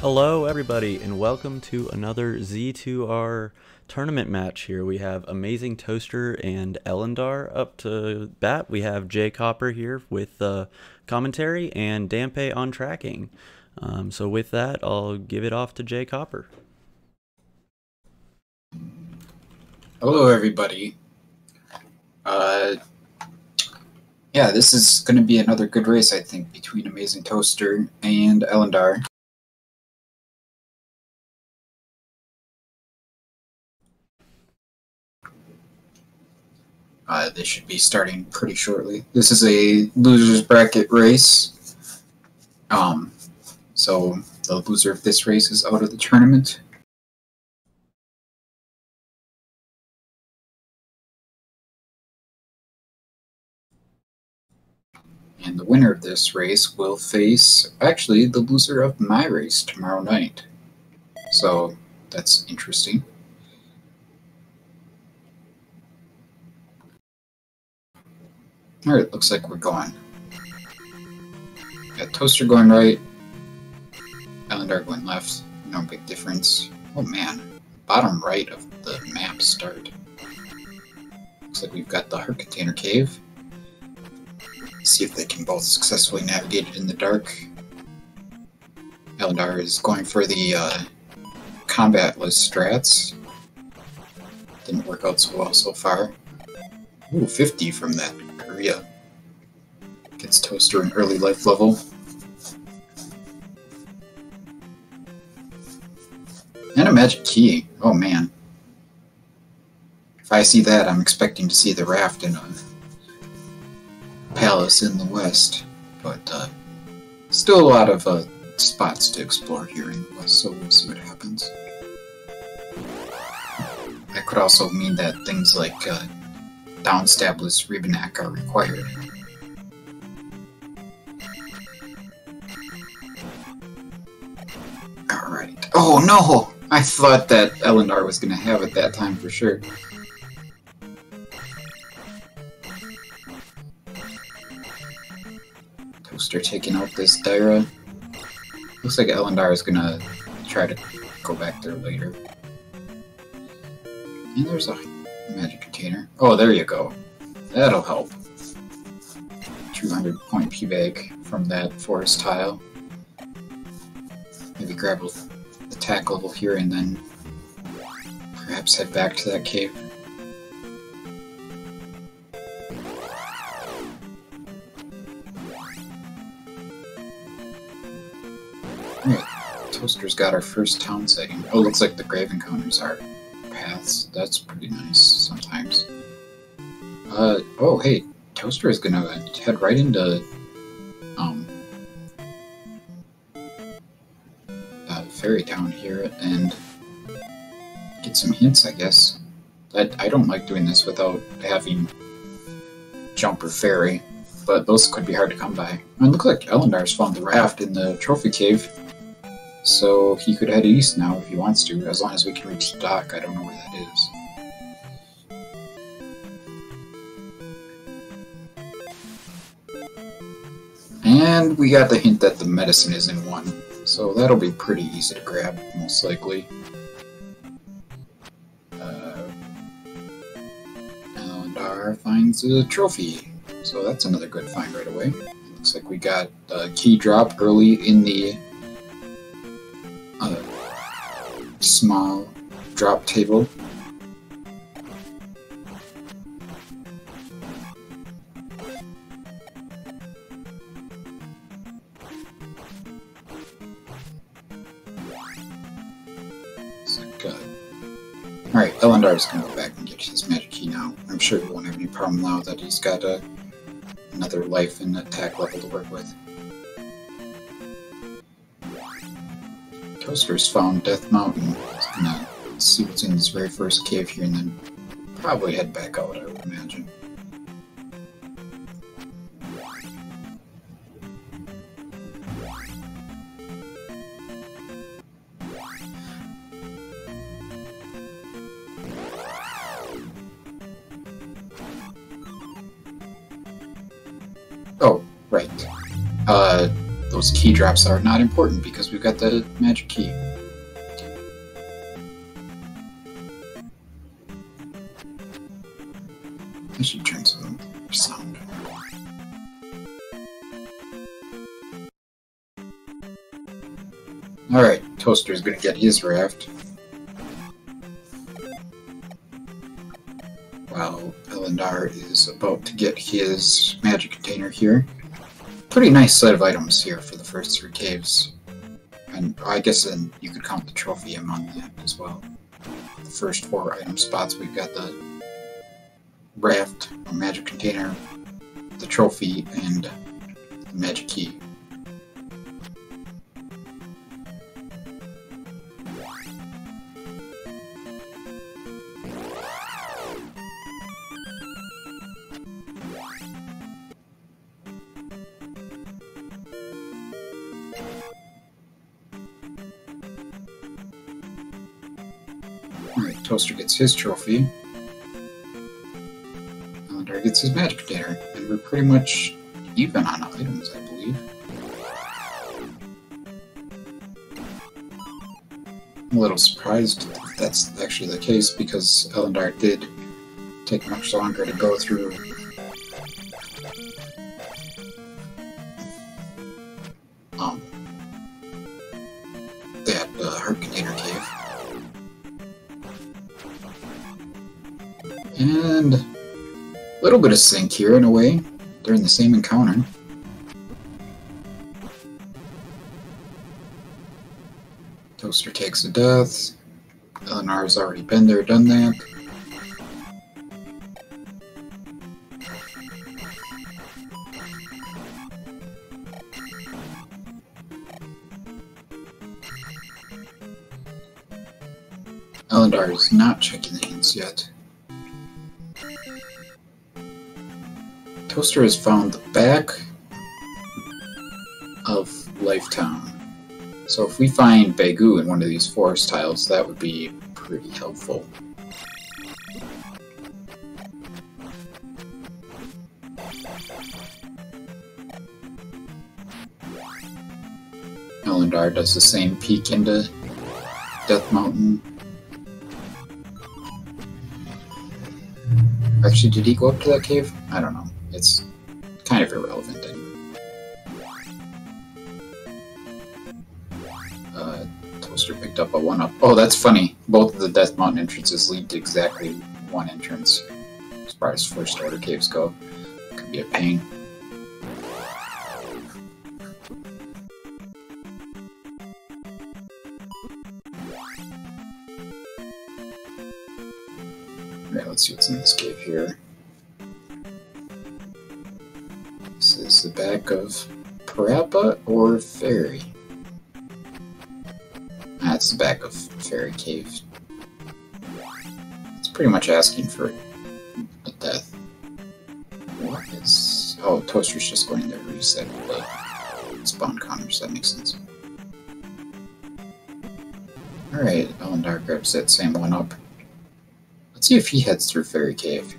Hello everybody and welcome to another Z2R tournament match here. We have AmazingToaster and Ellendar up to bat. We have Jay Copper here with commentary and Dampe on tracking. So with that, I'll give it off to Jay Copper. Hello everybody. Yeah, this is going to be another good race, I think, between AmazingToaster and Ellendar. They should be starting pretty shortly. This is a loser's bracket race. So the loser of this race is out of the tournament. And the winner of this race will face, actually, the loser of my race tomorrow night. So that's interesting. Alright, looks like we're going. Got Toaster going right, Ellendar going left, no big difference. Oh man, bottom right of the map start. Looks like we've got the Heart Container Cave. See if they can both successfully navigate it in the dark. Ellendar is going for the combatless strats. Didn't work out so well so far. Ooh, 50 from that area. Gets Toaster an early life level. And a magic key. Oh man. If I see that, I'm expecting to see the raft in a palace in the west. But still a lot of spots to explore here in the west, so we'll see what happens. That could also mean that things like downstabless Rebanak are required. Alright. Oh no! I thought that Ellendar was going to have it that time for sure. Toaster taking out this Dyra. Looks like Ellendar is going to try to go back there later. And there's a magic container. Oh, there you go. That'll help. 200 point P-bag from that forest tile. Maybe grab the tack level here and then perhaps head back to that cave. Alright, Toaster's got our first town sighting. Oh, looks like the grave encounters are paths. That's pretty nice sometimes. Oh hey, Toaster is gonna head right into Fairy Town here and get some hints, I guess. I don't like doing this without having Jump or Fairy, but those could be hard to come by. And it looks like Ellendar's found the raft in the trophy cave, so he could head east now if he wants to, as long as we can reach the dock. I don't know where that is. And we got the hint that the medicine is in one, so that'll be pretty easy to grab, most likely. Ellendar finds a trophy, so that's another good find right away. Looks like we got a key drop early in the small drop table. Alright, Ellendar's gonna go back and get his magic key now. I'm sure he won't have any problem now that he's got another life and attack level to work with. Toaster's found Death Mountain. He's gonna see what's in this very first cave here and then probably head back out, I would imagine. Oh, right. those key drops are not important because we've got the magic key. I should turn some sound. Alright, Toaster's gonna get his raft. While Ellendar is about to get his magic container here. Pretty nice set of items here for the first 3 caves. And I guess then you could count the trophy among that as well. The first 4 item spots, we've got the raft, a magic container, the trophy, and the magic key. Alright, Toaster gets his trophy. Ellendar gets his magic container. And we're pretty much even on items, I believe. I'm a little surprised if that's actually the case because Ellendar did take much longer to go through. That heart container cave. And a little bit of sync here in a way. They're in the same encounter. Toaster takes a death. Ellendar's already been there, done that. Ellendar is not checking the hints yet. Toaster has found the back of Lifetown. So if we find Bagu in one of these forest tiles, that would be pretty helpful. Ellendar does the same peek into Death Mountain. Actually, did he go up to that cave? I don't know. It's kind of irrelevant anyway. Toaster picked up a 1-up. Oh, that's funny. Both of the Death Mountain entrances lead to exactly one entrance. As far as first order caves go. Could be a pain. Alright, let's see what's in this cave here. This is the back of Parappa or Fairy? That's the back of Fairy Cave. It's pretty much asking for a death. What is... Oh, Toaster's just going to reset the spawn counters, that makes sense. Alright, Ellendar grabs that same 1-up. Let's see if he heads through Fairy Cave.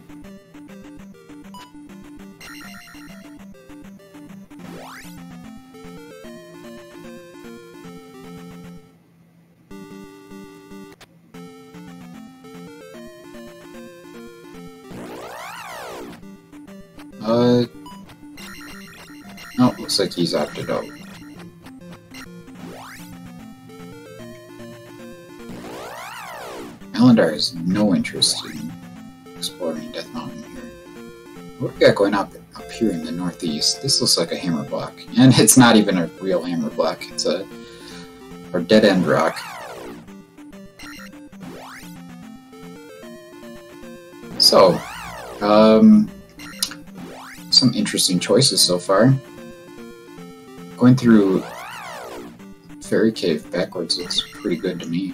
No, looks like he's opted out. Ellendar has no interest in exploring Death Mountain here. What do we got going up here in the northeast? This looks like a hammer block. And it's not even a real hammer block, it's a dead-end rock. So, some interesting choices so far. Going through Fairy Cave backwards looks pretty good to me.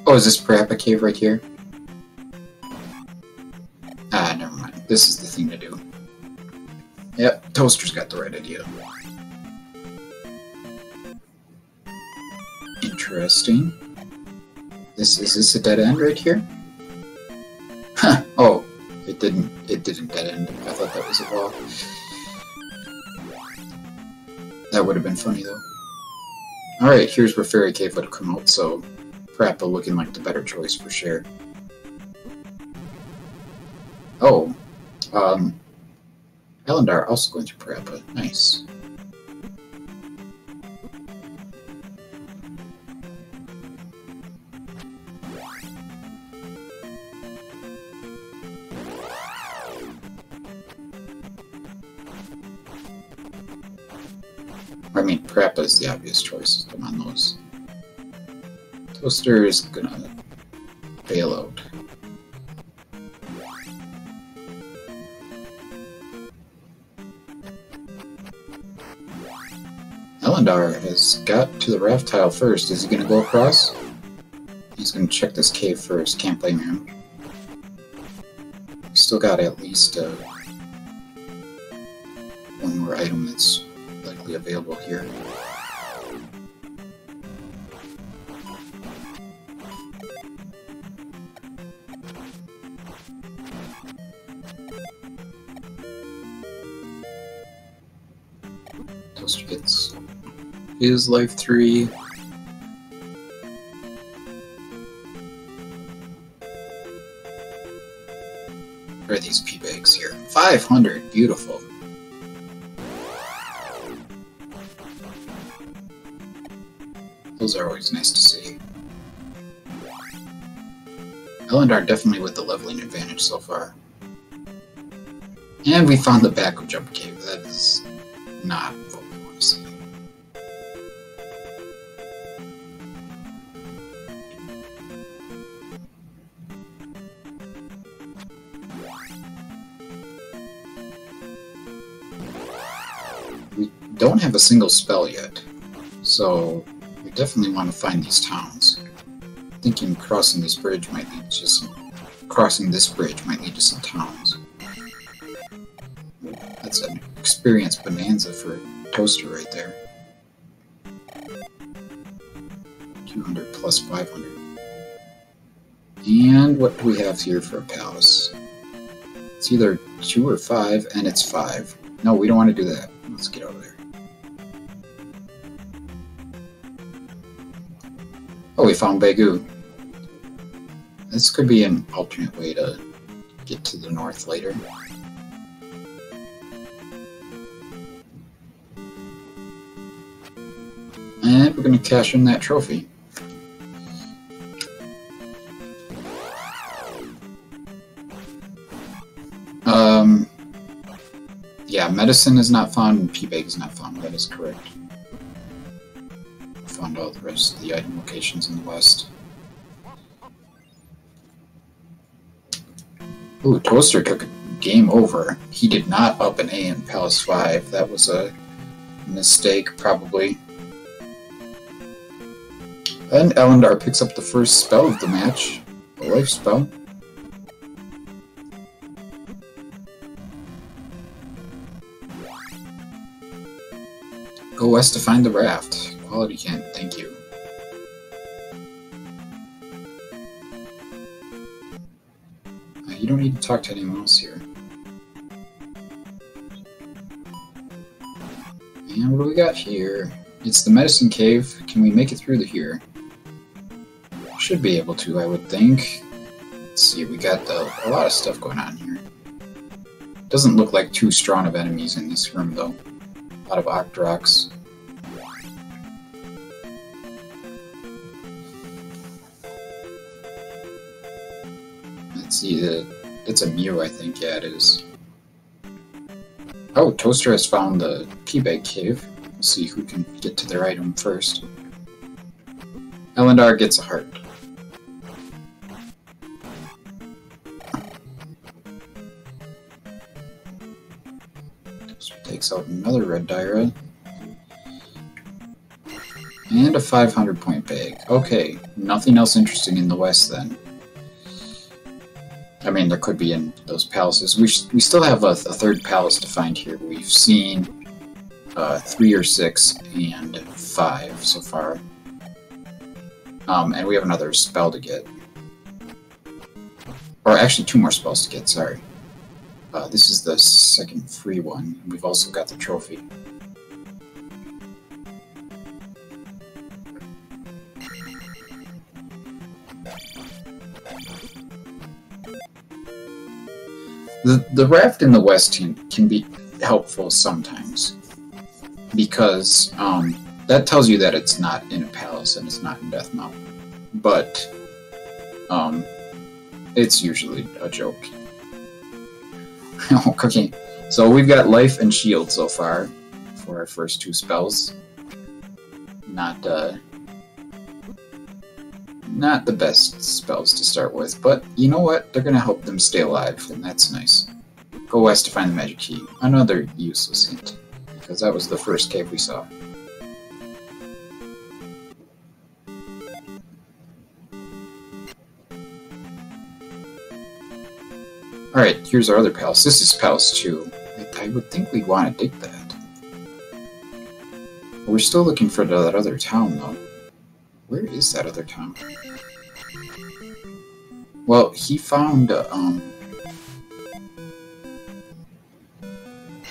Oh, is this Parappa Cave right here? Ah, never mind. This is the thing to do. Yep, Toaster's got the right idea. interesting. Is this a dead end right here? Huh. Oh, it didn't dead end. I thought that was a wall. That would have been funny though. Alright, here's where Fairy Cave would have come out, so Parappa looking like the better choice for sure. Oh, Ellendar also going through Parappa. Nice. I mean, Parappa is the obvious choice on those. Toaster is gonna bail out. Ellendar has got to the raft tile first. Is he gonna go across? He's gonna check this cave first. Can't blame him. We still got at least one more item that's likely available here. Toaster gets his life 3. Where are these P-bags here? 500! Beautiful. Those are always nice to see. Ellendar definitely with the leveling advantage so far. And we found the back of Jump Cave. That is not what we want to see. We don't have a single spell yet, so we definitely want to find these towns. Thinking crossing this bridge might lead to some towns. That's an experience bonanza for Toaster right there. 200 plus 500. And what do we have here for a palace? It's either 2 or 5, and it's 5. No, we don't want to do that. Let's get over there. Oh, we found Bagu. This could be an alternate way to get to the north later. And we're going to cash in that trophy. Yeah, medicine is not found and P-Bag is not found. That is correct. Found all the rest of the item locations in the west. Ooh, Toaster took a game over. He did not up an A in Palace 5. That was a mistake, probably. And Ellendar picks up the first spell of the match. A life spell. Go west to find the raft. Quality Kent, thank you. You don't need to talk to anyone else here. And what do we got here? It's the medicine cave. Can we make it through here? Should be able to, I would think. Let's see, we got a lot of stuff going on here. Doesn't look like too strong of enemies in this room, though. A lot of Octoroks. Let's see, it's a Mew, I think. Yeah, it is. Oh, Toaster has found the P-Bag cave. We'll see who can get to their item first. Ellendar gets a heart. Toaster takes out another red Dyra. And a 500 point bag. Okay, nothing else interesting in the west then. I mean, there could be in those palaces. We still have a third palace to find here. We've seen 3 or 6 and 5 so far. And we have another spell to get. Or actually 2 more spells to get, sorry. This is the second free one. We've also got the trophy. The raft in the west can be helpful sometimes. Because that tells you that it's not in a palace and it's not in Death Mountain. But it's usually a joke. Okay, so we've got life and shield so far for our first 2 spells. Not the best spells to start with, but you know what? They're gonna help them stay alive, and that's nice. Go west to find the magic key. Another useless hint, because that was the first cave we saw. Alright, here's our other palace. This is Palace 2. I would think we'd want to dig that. We're still looking for that other town, though. Where is that other town? Well, he found,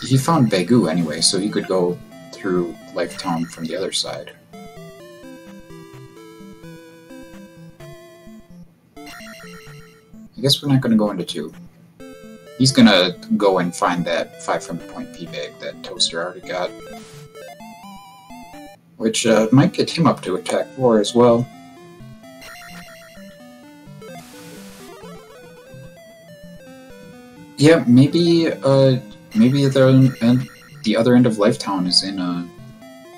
he found Begu anyway, so he could go through Lifetown from the other side. I guess we're not going to go into 2. He's gonna go and find that 500-point P-Bag that Toaster already got. Which might get him up to attack 4 as well. Yeah, maybe the other end of Lifetown is in a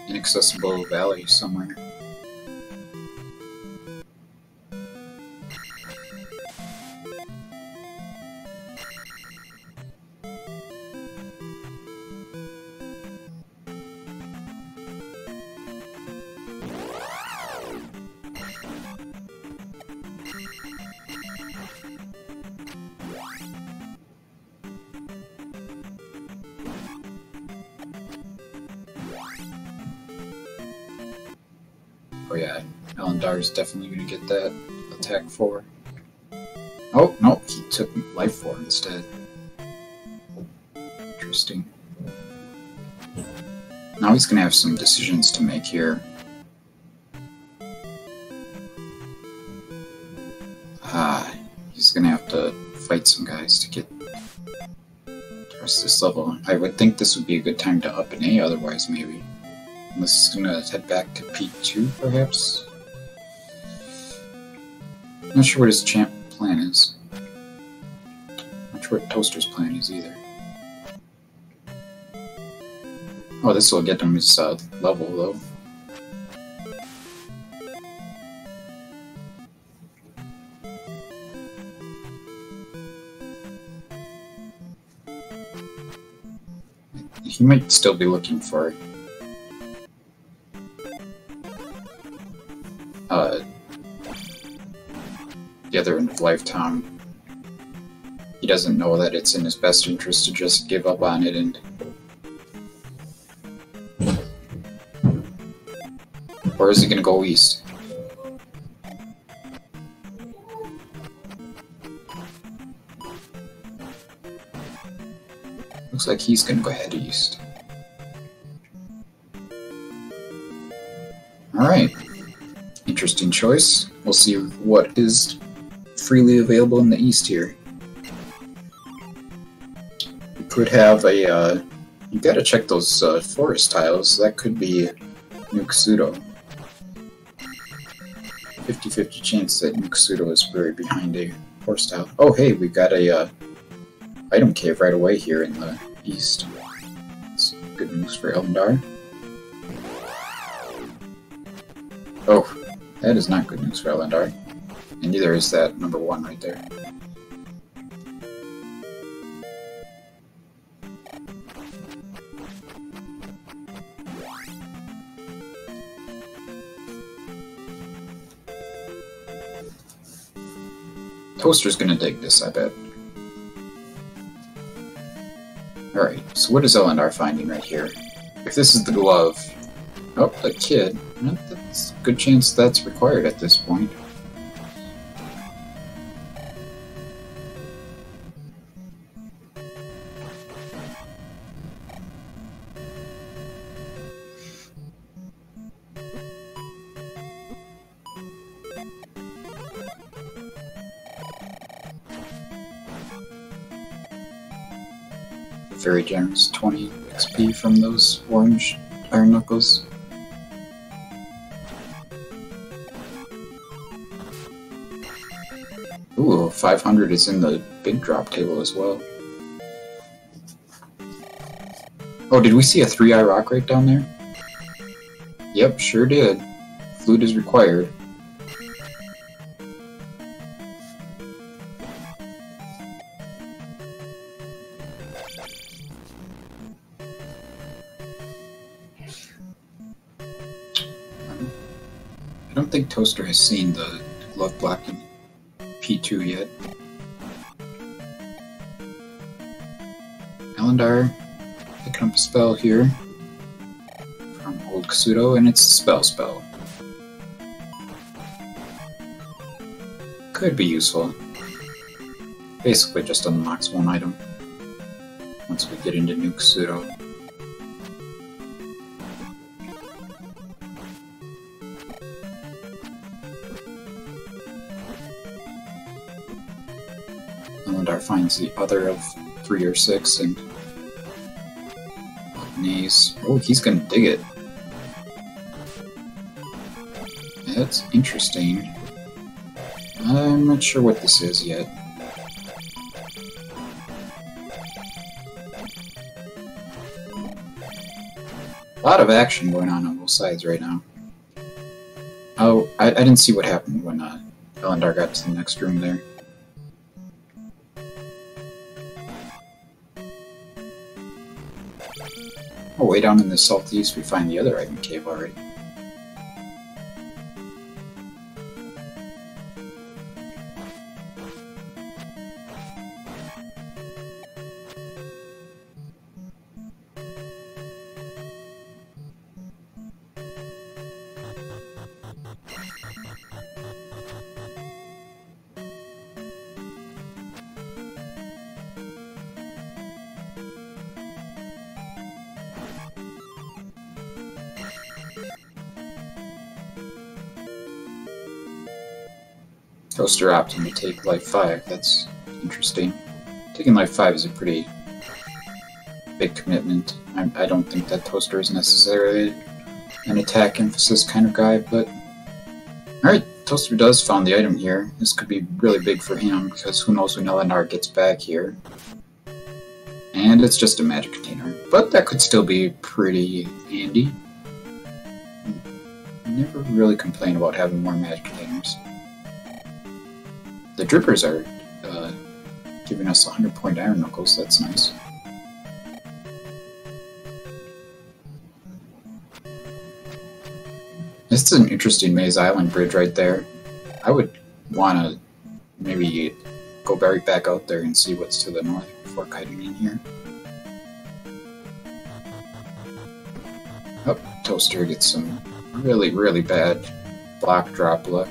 inaccessible valley somewhere. Oh yeah, Ellendar is definitely going to get that attack 4. Oh, no, he took life 4 instead. Interesting. Now he's going to have some decisions to make here. He's going to have to fight some guys to get the rest of this level. I would think this would be a good time to up an A otherwise, maybe. Unless he's gonna head back to P2, perhaps? Not sure what his champ plan is. Not sure what Toaster's plan is either. Oh, this will get him his level, though. He might still be looking for the other end of Lifetown. He doesn't know that it's in his best interest to just give up on it and... Or is he gonna go east? Looks like he's gonna go head east. Alright. Interesting choice. We'll see what is freely available in the east here. We could have a, you gotta check those forest tiles. That could be Nukusudo. 50-50 chance that Nukusudo is buried behind a forest tile. Oh hey, we've got a item cave right away here in the east. That's good news for Ellendar. Oh, that is not good news for Ellendar. And neither is that number 1 right there. Toaster's gonna dig this, I bet. Alright, so what is Ellendar finding right here? If this is the glove... Oh, the kid. Not the It's a good chance that's required at this point. Very generous 20 XP from those orange iron knuckles. Ooh, 500 is in the big drop table as well. Oh, did we see a 3-eye rock right down there? Yep, sure did. Flute is required. I don't think Toaster has seen the glove block in P2 yet. Ellendar picking up a spell here from Old Kasuto, and it's a spell. Could be useful. Basically just unlocks one item once we get into New Kasuto. Ellendar finds the other of 3 or 6 and Nays. Oh, he's gonna dig it. That's interesting. I'm not sure what this is yet. A lot of action going on both sides right now. Oh, I didn't see what happened when Ellendar got to the next room there. Oh, way down in the southeast we find the other item cave already. Toaster opting to take Life 5, that's interesting. Taking Life 5 is a pretty big commitment. I don't think that Toaster is necessarily an attack emphasis kind of guy, but... Alright, Toaster does found the item here. This could be really big for him, because who knows when Ellendar gets back here. And it's just a magic container, but that could still be pretty handy. I never really complain about having more magic containers. The drippers are giving us 100-point iron knuckles, that's nice. This is an interesting Maze Island bridge right there. I would want to maybe go right back out there and see what's to the north before kiting in here. Oh, Toaster gets some really, really bad block drop luck.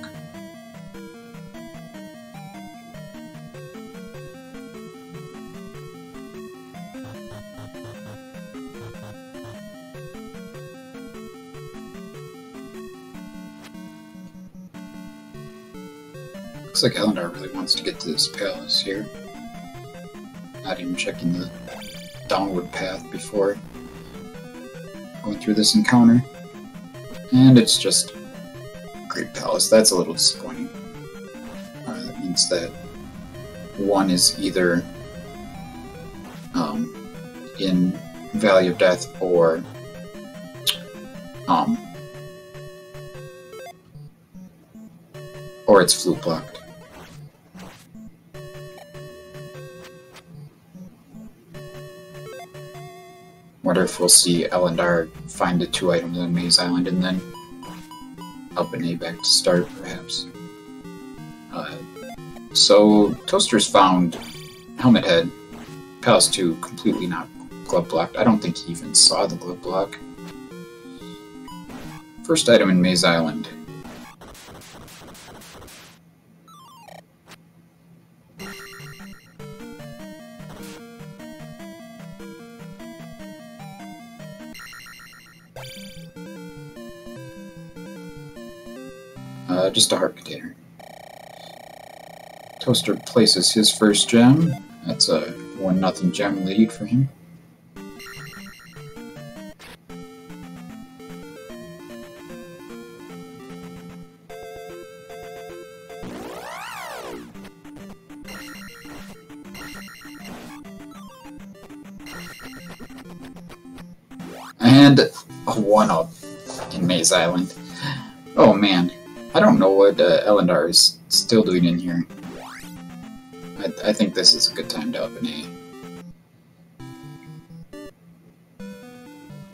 Looks like Ellendar really wants to get to this palace here. Not even checking the downward path before going through this encounter. And it's just Great Palace. That's a little disappointing. That means that one is either in Valley of Death or it's flute blocked. Wonder if we'll see Ellendar find the 2 items on Maze Island and then up an A back to start, perhaps. So, Toaster's found Helmet Head, Palace 2, completely not glove blocked. I don't think he even saw the glove block. First item in Maze Island. Just a heart container. Toaster places his first gem. That's a 1-0 gem lead for him. And a 1-up in Maze Island. Oh man. I don't know what Ellendar is still doing in here. I think this is a good time to up an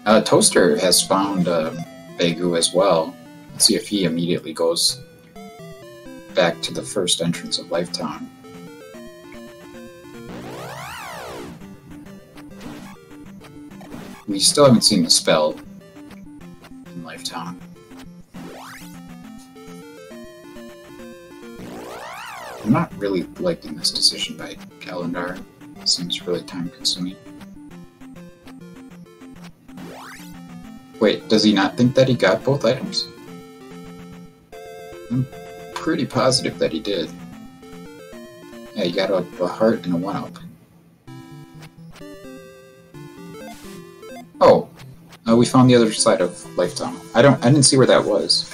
A. Toaster has found Begu as well. Let's see if he immediately goes back to the first entrance of Lifetown. We still haven't seen the spell in Lifetown. I'm not really liking this decision by Ellendar. It seems really time-consuming. Wait, does he not think that he got both items? I'm pretty positive that he did. Yeah, he got a heart and a 1-up. Oh, we found the other side of Lifetime. I didn't see where that was.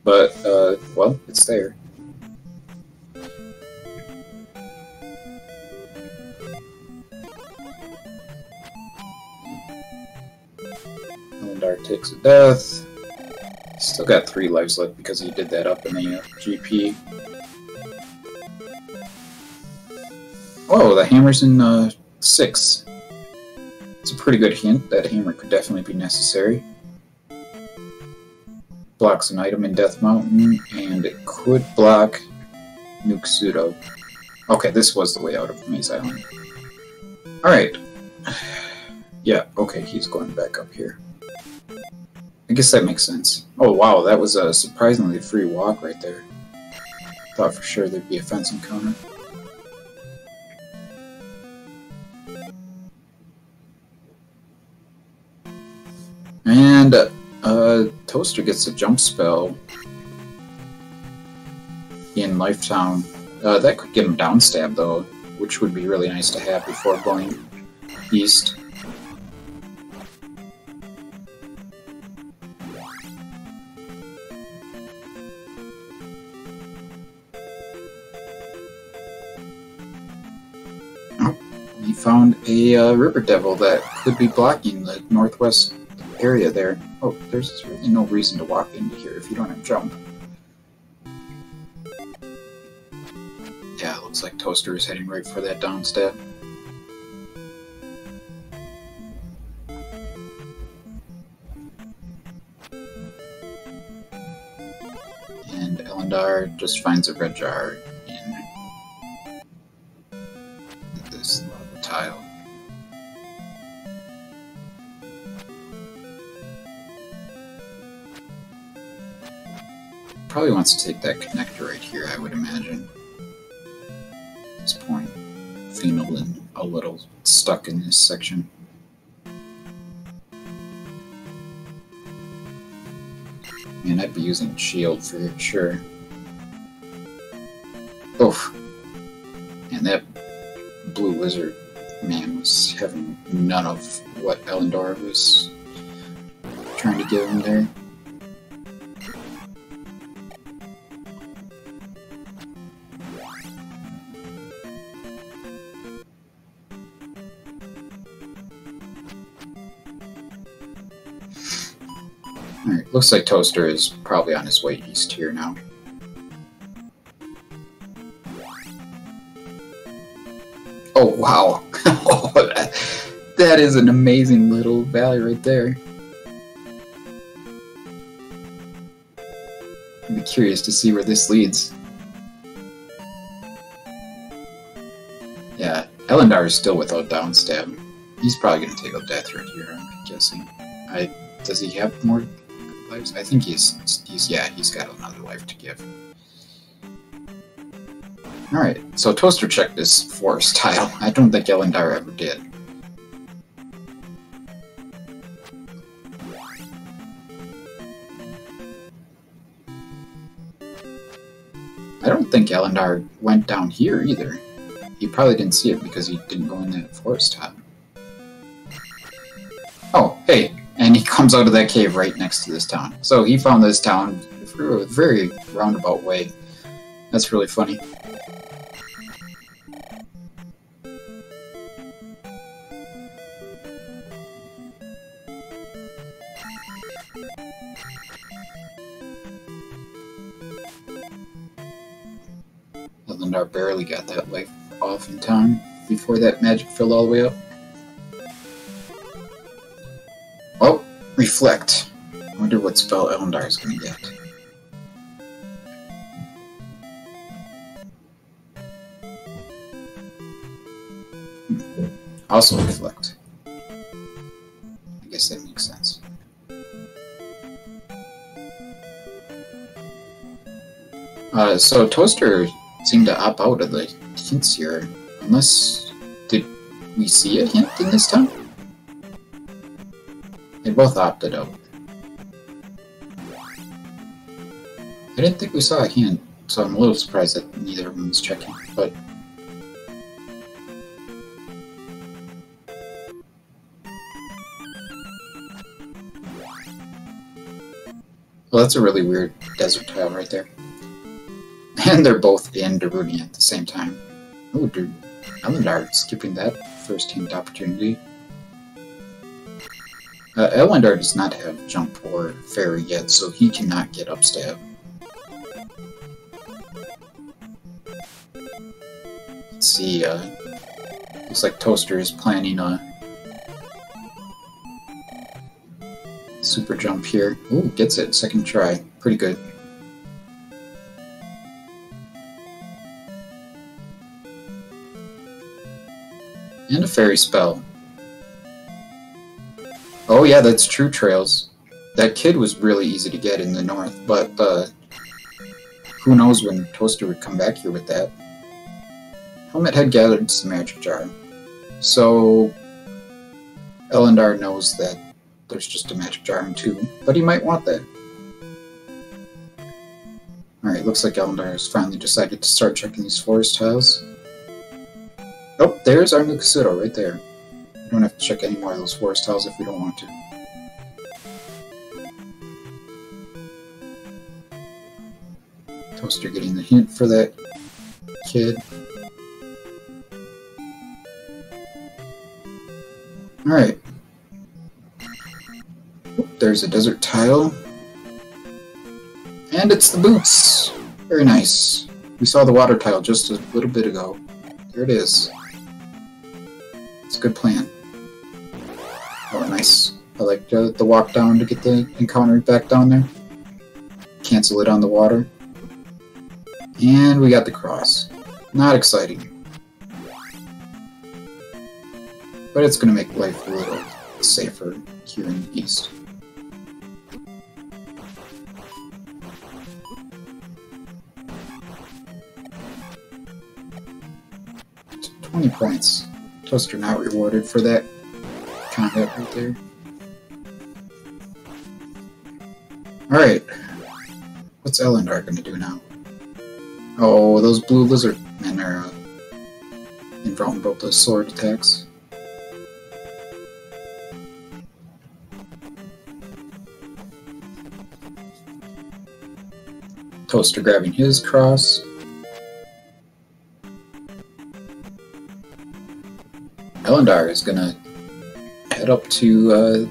But, well, it's there. Ellendar takes a death. Still got 3 lives left because he did that up in the GP. Oh, the hammer's in 6. It's a pretty good hint. That hammer could definitely be necessary. Blocks an item in Death Mountain, and it could block Nuke Pseudo. Okay, this was the way out of Maze Island. Alright. Yeah, okay, he's going back up here. I guess that makes sense. Oh wow, that was a surprisingly free walk right there. Thought for sure there'd be a fence encounter. And Toaster gets a jump spell in Lifetown. That could give him downstab though, which would be really nice to have before going east. He found a river devil that could be blocking the northwest area there. Oh, there's really no reason to walk into here if you don't have jump. Yeah, it looks like Toaster is heading right for that downstab. And Ellendar just finds a red jar in this lava tile. Probably wants to take that connector right here, I would imagine. At this point, feeling a little stuck in this section. Man, I'd be using shield for sure. Oof. And that blue lizard man was having none of what Ellendar was trying to give him there. Alright, looks like Toaster is probably on his way east here now. Oh, wow. That is an amazing little valley right there. I'd be curious to see where this leads. Yeah, Ellendar is still without downstab. He's probably going to take a death right here, I'm guessing. Does he have more life lives? I think he's got another life to give. Alright, so Toaster checked this forest tile. I don't think Ellendar ever did. I don't think Ellendar went down here either. He probably didn't see it because he didn't go in that forest tile. Oh, hey, and he comes out of that cave right next to this town. So he found this town through a very roundabout way. That's really funny. Ellendar barely got that life off in time before that magic filled all the way up. Oh, reflect. I wonder what spell Ellendar is going to get. Also reflect. I guess that makes sense. So Toaster seemed to opt out of the hints here. Unless... did we see a hint in this town? They both opted out. I didn't think we saw a hint, so I'm a little surprised that neither of them was checking, but... well, that's a really weird desert tile right there. And they're both in Darunia at the same time. Oh, dude. Ellendar skipping that first hint opportunity. Ellendar does not have jump or fairy yet, so he cannot get upstab. Let's see, looks like Toaster is planning a super jump here. Ooh, gets it, second try. Pretty good. And a fairy spell. Oh yeah, that's True Trails. That kid was really easy to get in the north, but who knows when Toaster would come back here with that. Helmet Head gathered some magic jar. So Ellendar knows that there's just a magic jar in 2, but he might want that. Alright, looks like Ellendar has finally decided to start checking these forest tiles. Oh, there's our new Kasuto right there. We don't have to check any more of those forest tiles if we don't want to. Toaster getting the hint for that kid. Alright. There's a desert tile. And it's the boots! Very nice. We saw the water tile just a little bit ago. There it is. It's a good plan. Oh, nice. I like the walk down to get the encounter back down there. Cancel it on the water. And we got the cross. Not exciting. But it's going to make life a little safer here in the east. $20 points. Toaster not rewarded for that combat right there. Alright. What's Ellendar gonna do now? Oh, those blue lizard men are invulnerable to sword attacks. Toaster grabbing his cross. Ellendar is gonna head up to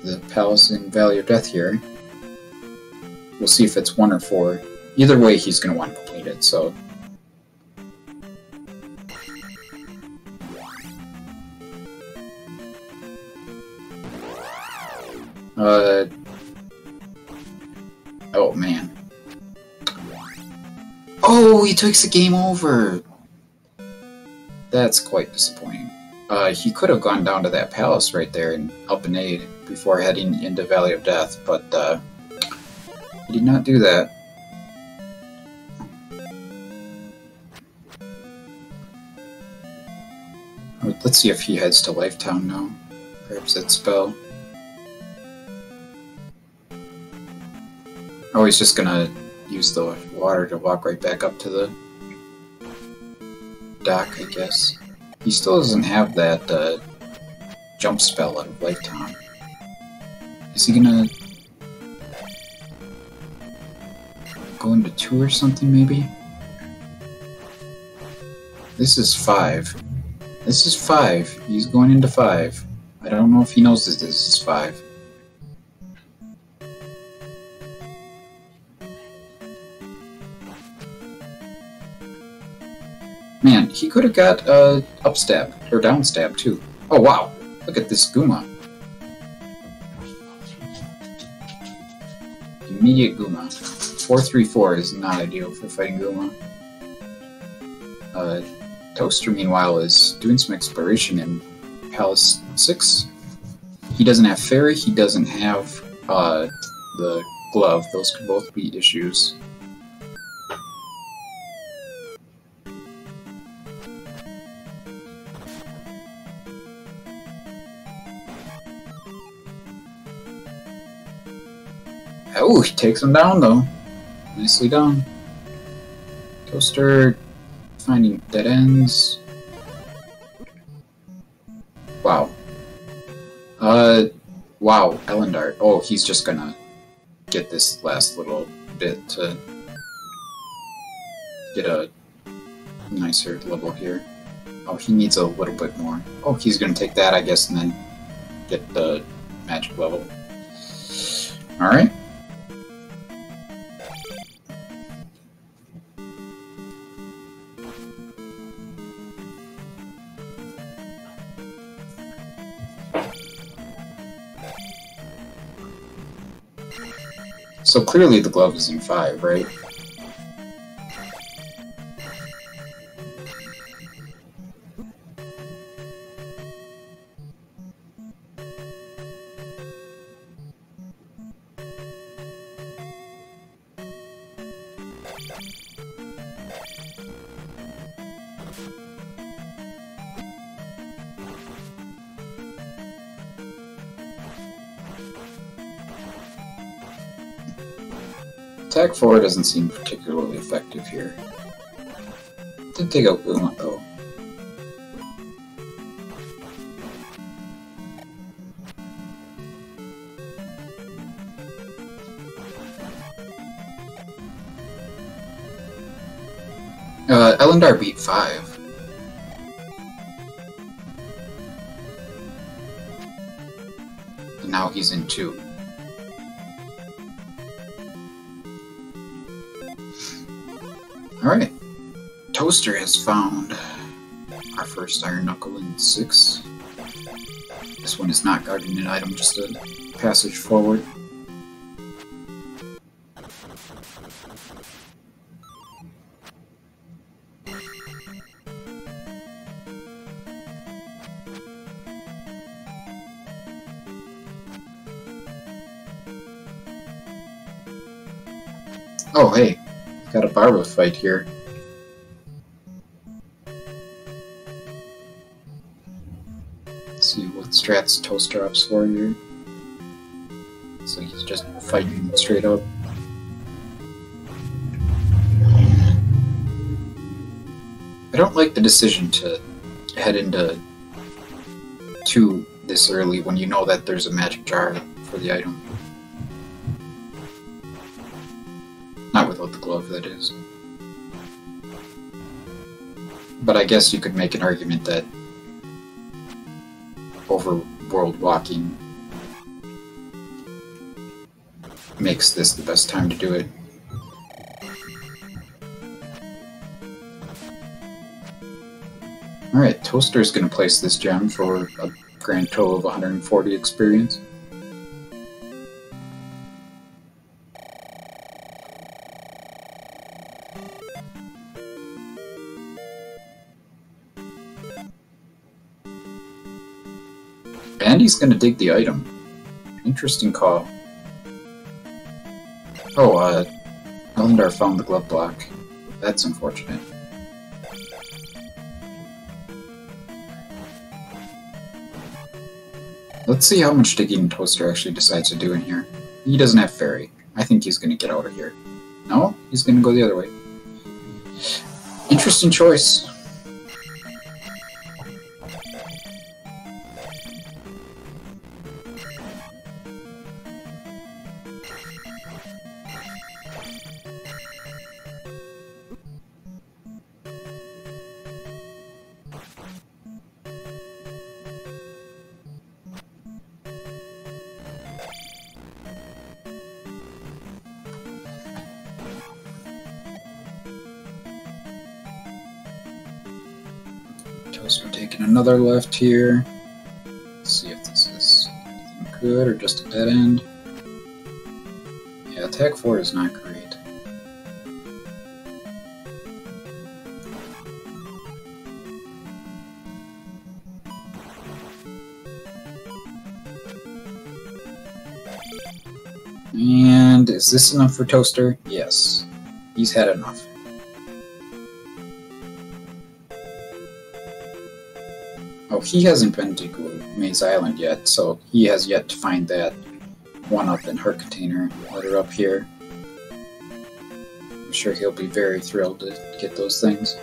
the palace in Valley of Death here. We'll see if it's 1 or 4. Either way, he's gonna want to complete it, so... oh man. Oh, he takes the game over! That's quite disappointing. He could have gone down to that palace right there and helped an aid. before heading into Valley of Death, but he did not do that. Let's see if he heads to Lifetown now. Perhaps that spell. Oh, he's just gonna use the water to walk right back up to the dock, I guess. He still doesn't have that jump spell out of Lifetown. Is he gonna go into 2 or something, maybe? This is 5. This is 5. He's going into 5. I don't know if he knows that this is 5. Man, he could have got upstab, or downstab too. Oh wow, look at this Guma. Immediate Guma. 434 is not ideal for fighting Guma. Toaster, meanwhile, is doing some exploration in Palace 6. He doesn't have Fairy, he doesn't have the glove. Those could both be issues. Oh, he takes him down, though. Nicely done. Toaster finding dead ends. Wow. Wow, Ellendar. Oh, he's just gonna get this last little bit to get a nicer level here. Oh, he needs a little bit more. Oh, he's gonna take that, I guess, and then get the magic level. Alright. So clearly the glove is in 5, right? Attack 4 doesn't seem particularly effective here. Did take out Guma though. Ellendar beat 5. And now he's in 2. Alright, Toaster has found our first Iron Knuckle in 6. This one is not guarding an item, just a passage forward. Oh hey, got a Barba fight here. Let's see what strats Toaster ups for here. So he's just fighting straight up. I don't like the decision to head into 2 this early when you know that there's a magic jar for the item. Not without the glove, that is. But I guess you could make an argument that overworld walking makes this the best time to do it. Alright, Toaster's gonna place this gem for a grand total of 140 experience. And he's gonna dig the item. Interesting call. Oh, Ellendar found the glove block. That's unfortunate. Let's see how much digging Toaster actually decides to do in here. He doesn't have fairy. I think he's gonna get out of here. No? He's gonna go the other way. Interesting choice. Toaster taking another left here. Let's see if this is anything good or just a dead end. Yeah, attack 4 is not great. And is this enough for Toaster? Yes. He's had enough. Oh, he hasn't been to Maze Island yet, so he has yet to find that one-up in her container. Let her up here. I'm sure he'll be very thrilled to get those things.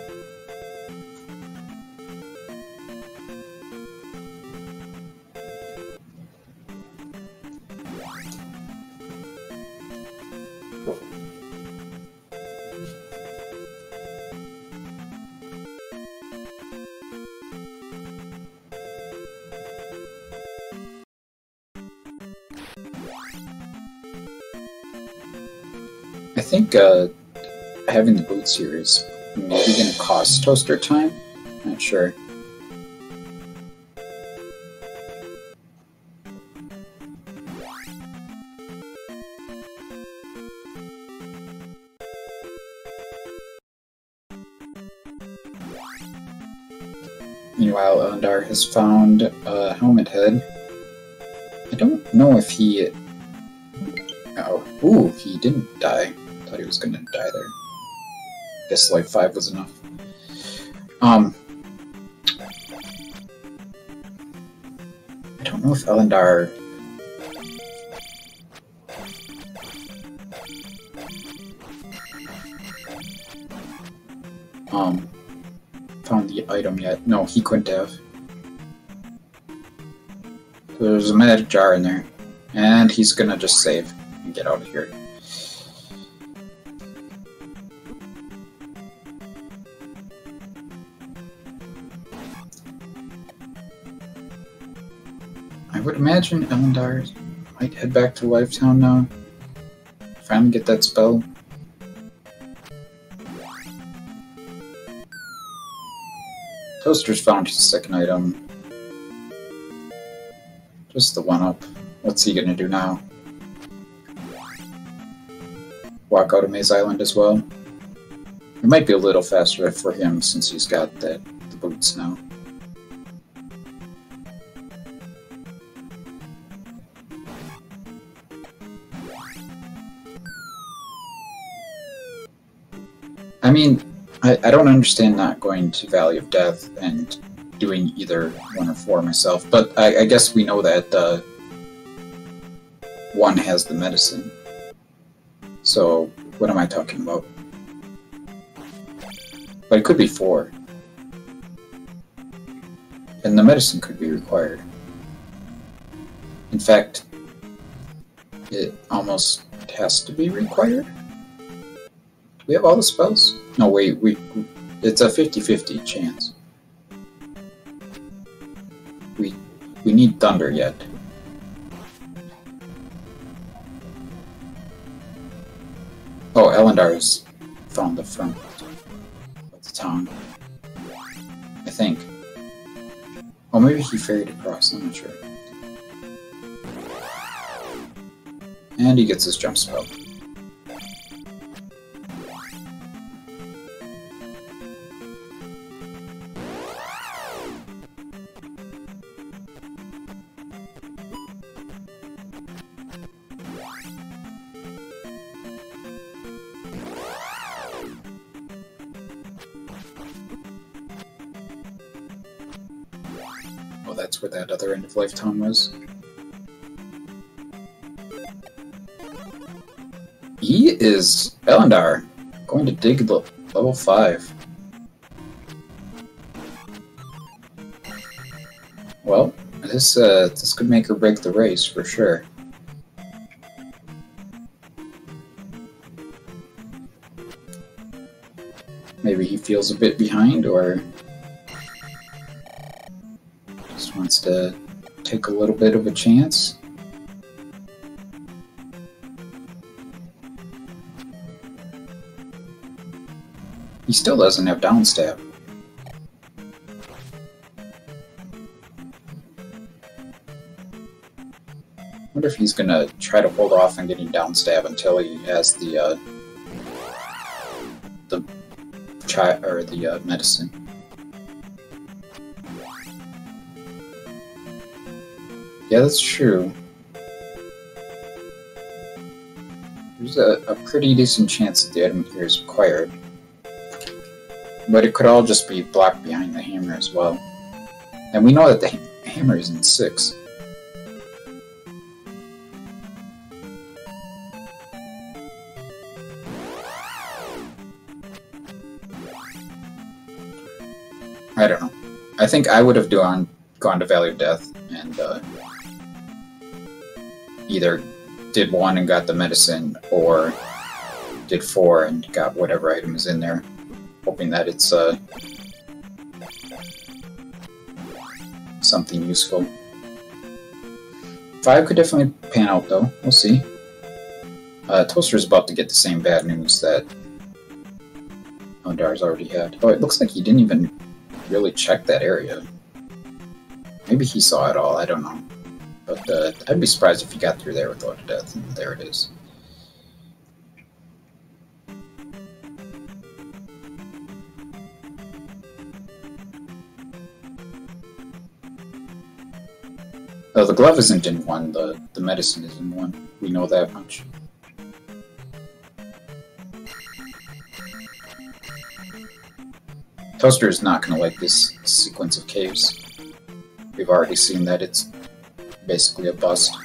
I think having the boots here is maybe going to cost Toaster time. Not sure. Meanwhile, Ellendar has found a helmet head. I don't know if he... Oh, ooh, he didn't die. Thought he was gonna die there. Guess life 5 was enough. I don't know if Ellendar... found the item yet. No, he couldn't have. There's a magic jar in there. And he's gonna just save and get out of here. I would imagine Ellendar might head back to Lifetown now. Finally get that spell. Toaster's found his second item. Just the one-up. What's he gonna do now? Walk out of Maze Island as well? It might be a little faster for him since he's got the boots now. I mean, I don't understand not going to Valley of Death and doing either 1 or 4 myself, but I guess we know that 1 has the medicine. So, what am I talking about? But it could be 4. And the medicine could be required. In fact, it almost has to be required. Do we have all the spells? No, wait, it's a 50-50 chance. We need Thunder yet. Oh, Ellendar's found the front of the town. I think. Oh, maybe he ferried across, I'm not sure. And he gets his jump spell. that's where that other end of life town was. He is Ellendar, going to dig level 5. Well, this could make or break the race for sure. Maybe he feels a bit behind, or just wants to take a little bit of a chance. He still doesn't have down stab. I wonder if he's gonna try to hold off on getting down stab until he has the medicine. Yeah, that's true. There's a pretty decent chance that the item here is required. But it could all just be blocked behind the hammer as well. And we know that the hammer is in 6. I don't know. I think I would have gone to Valley of Death and either did 1 and got the medicine, or did 4 and got whatever item is in there, hoping that it's something useful. 5 could definitely pan out though. We'll see. Toaster's about to get the same bad news that Ellendar's already had. Oh, it looks like he didn't even really check that area. Maybe he saw it all, I don't know. But I'd be surprised if he got through there without a death, and there it is. Oh, the glove isn't in 1, the medicine is in 1. We know that much. Toaster is not going to like this sequence of caves. We've already seen that it's basically a bust.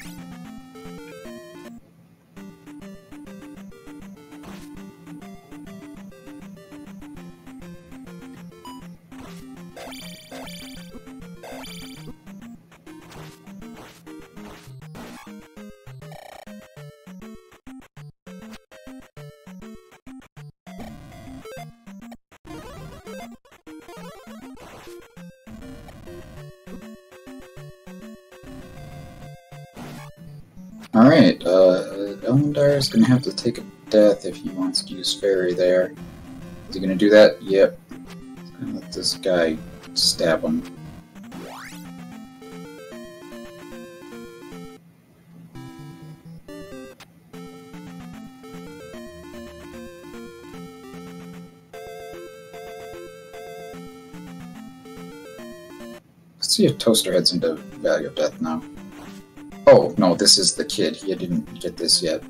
Alright, Ellendar is going to have to take a death if he wants to use Fairy there. Is he going to do that? Yep. He's going to let this guy stab him. Let's see if Toaster heads into Valley of Death now. Oh, no, this is the kid. He didn't get this yet.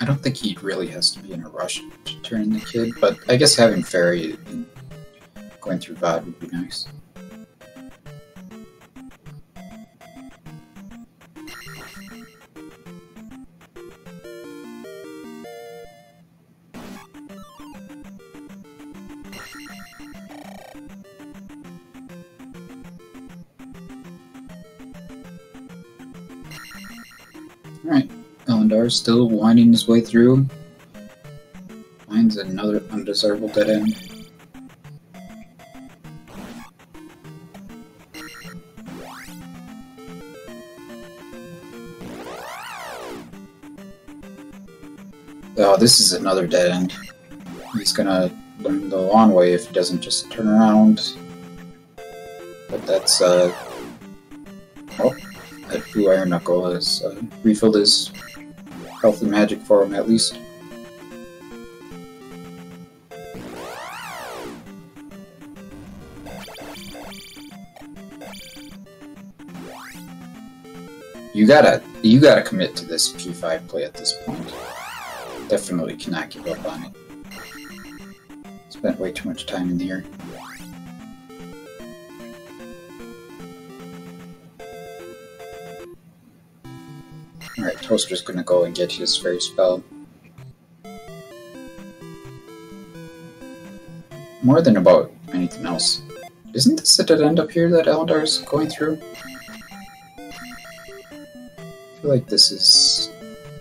I don't think he really has to be in a rush to turn the kid, but I guess having Fairy and going through VOD would be nice. Alright, Ellendar's still winding his way through. Finds another undesirable dead end. Oh, this is another dead end. He's gonna learn the long way if he doesn't just turn around. But that's, oh. That blue iron knuckle has refilled his health and magic for him, at least. You gotta commit to this P5 play at this point. Definitely cannot give up on it. Spent way too much time in here. Alright, Toaster's gonna go and get his fairy spell. More than about anything else. Isn't this a dead end up here that Ellendar is going through? I feel like this is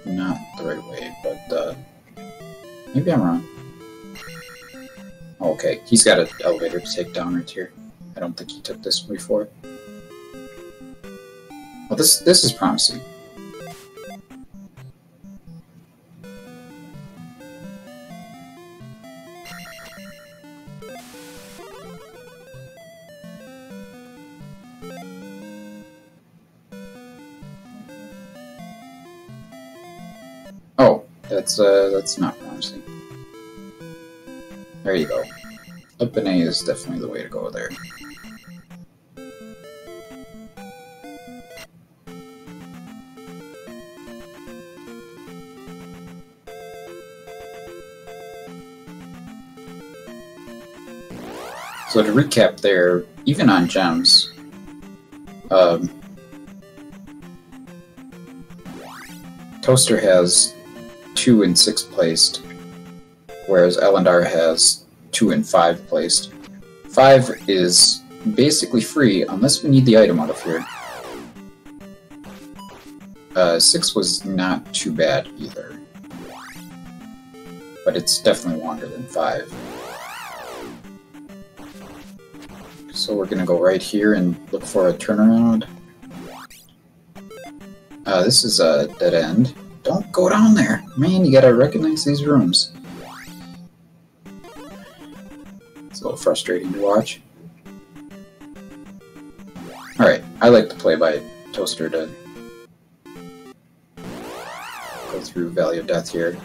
not the right way, but maybe I'm wrong. Oh, okay, he's got an elevator to take down right here. I don't think he took this before. Well, this is promising. Oh, that's not promising. There you go. Up and A is definitely the way to go there. So to recap there, even on gems, Toaster has 2 and 6 placed, whereas Ellendar has 2 and 5 placed. 5 is basically free unless we need the item out of here. 6 was not too bad either, but it's definitely longer than 5. So we're gonna go right here and look for a turnaround. This is a dead end. Don't go down there! Man, you gotta recognize these rooms. It's a little frustrating to watch. Alright, I like to play by Toaster to go through Valley of Death here.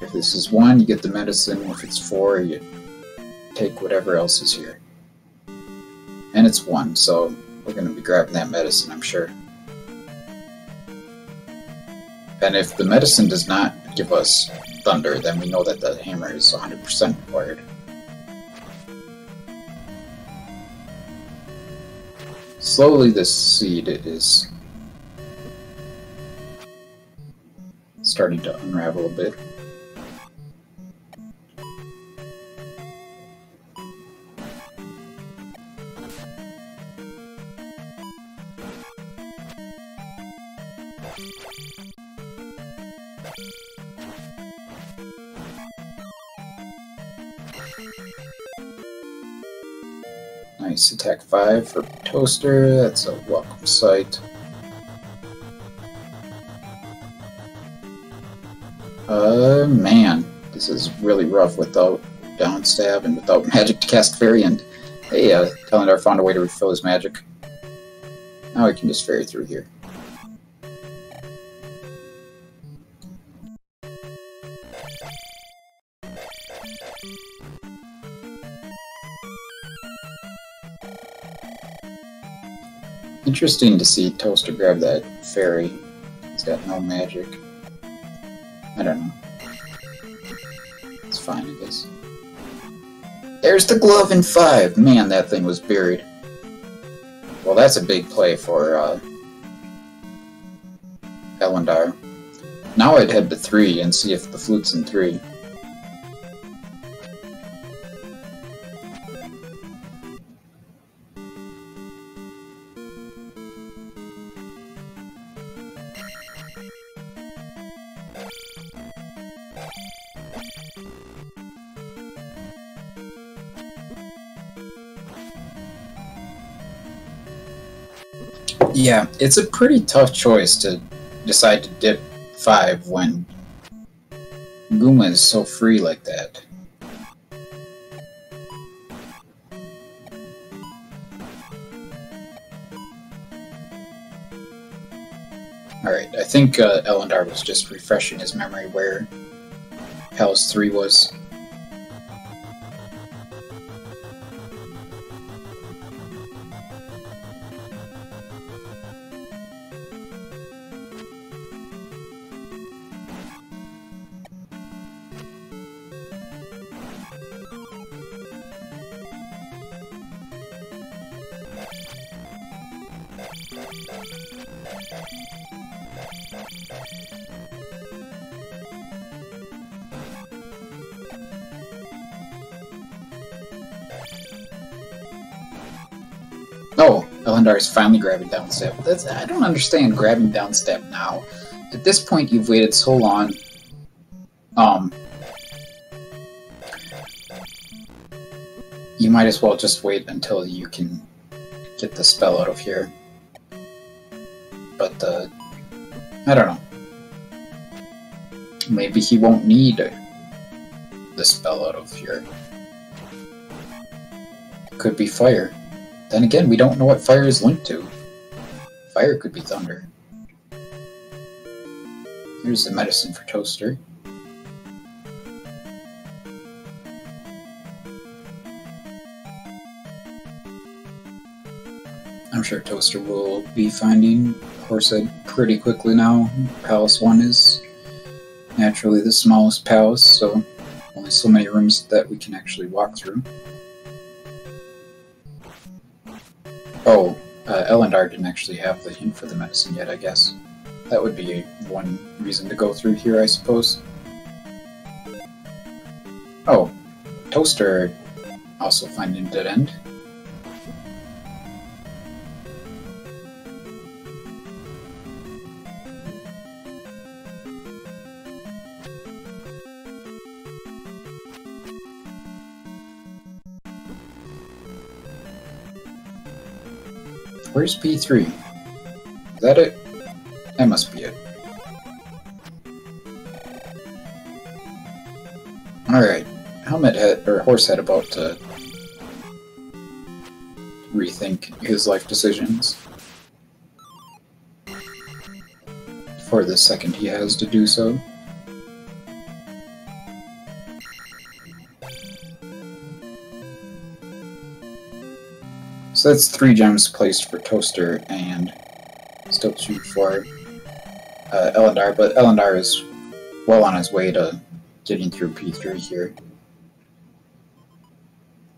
If this is 1, you get the medicine. If it's 4, you take whatever else is here. And it's 1, so we're going to be grabbing that medicine, I'm sure. And if the medicine does not give us thunder, then we know that the hammer is 100% required. Slowly this seed is starting to unravel a bit. Nice, attack 5 for Toaster, that's a welcome sight. Man, this is really rough without downstab and without magic to cast fairy, and hey, Ellendar found a way to refill his magic. Now we can just fairy through here. Interesting to see Toaster grab that fairy. He's got no magic. I don't know. It's fine, I guess. There's the glove in 5! Man, that thing was buried. Well, that's a big play for Ellendar. Now I'd head to 3 and see if the flute's in 3. Yeah, it's a pretty tough choice to decide to dip 5 when Guma is so free like that. Alright, I think Ellendar was just refreshing his memory where Palace 3 was. Oh, Ellendar is finally grabbing down step. I don't understand grabbing down step now. At this point, you've waited so long. You might as well just wait until you can get the spell out of here. But, I don't know. Maybe he won't need the spell out of here. Could be fire. Then again, we don't know what fire is linked to. Fire could be thunder. Here's the medicine for Toaster. I'm sure Toaster will be finding Horsehead pretty quickly now. Palace 1 is naturally the smallest palace, so only so many rooms that we can actually walk through. Oh, Ellendar didn't actually have the hint for the medicine yet, I guess. That would be one reason to go through here, I suppose. Oh, Toaster also finding a dead end. Where's P3? Is that it? That must be it. Alright, Horsehead about to rethink his life decisions. For the second he has to do so. So that's 3 gems placed for Toaster, and still 2 for Ellendar, but Ellendar is well on his way to getting through P3 here.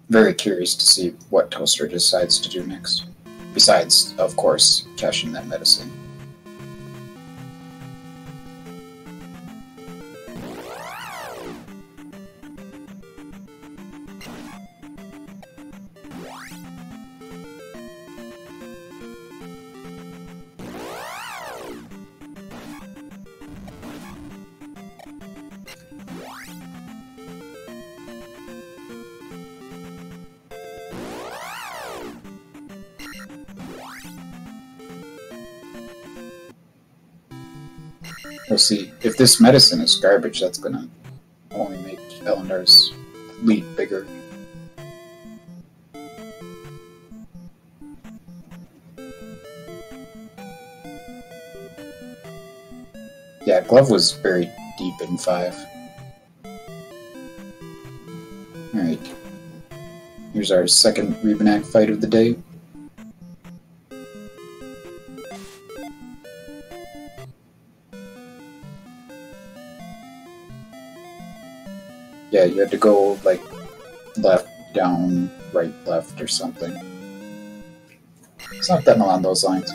Very curious to see what Toaster decides to do next. Besides, of course, cashing that medicine. We'll see. If this medicine is garbage, that's gonna only make Ellendar's lead bigger. Yeah, Glove was buried deep in 5. Alright. Here's our second Rebenak fight of the day. Yeah, you had to go, like, left, down, right, left, or something. It's not that along those lines.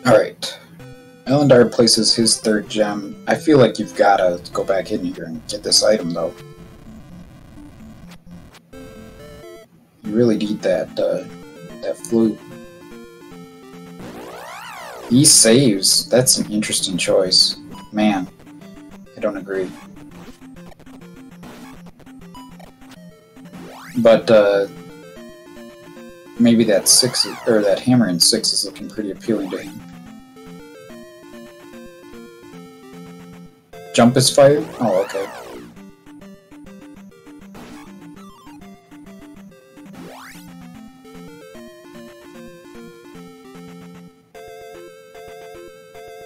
Alright. Ellendar places his 3rd gem. I feel like you've gotta go back in here and get this item, though. You really need that, that flute. He saves. That's an interesting choice. Man, I don't agree. But, maybe that 6, or that hammer in 6 is looking pretty appealing to him. Jump is fire? Oh, okay.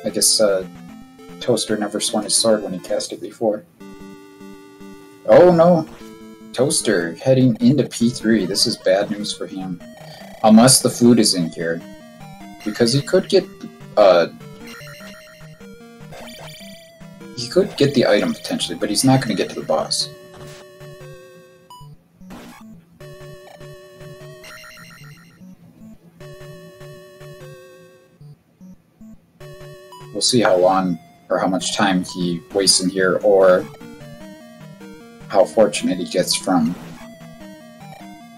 I guess, Toaster never swung his sword when he cast it before. Oh no! Toaster heading into P3. This is bad news for him. Unless the flute is in here. Because he could get the item potentially, but he's not going to get to the boss. we'll see how long or how much time he wastes in here, or how fortunate he gets from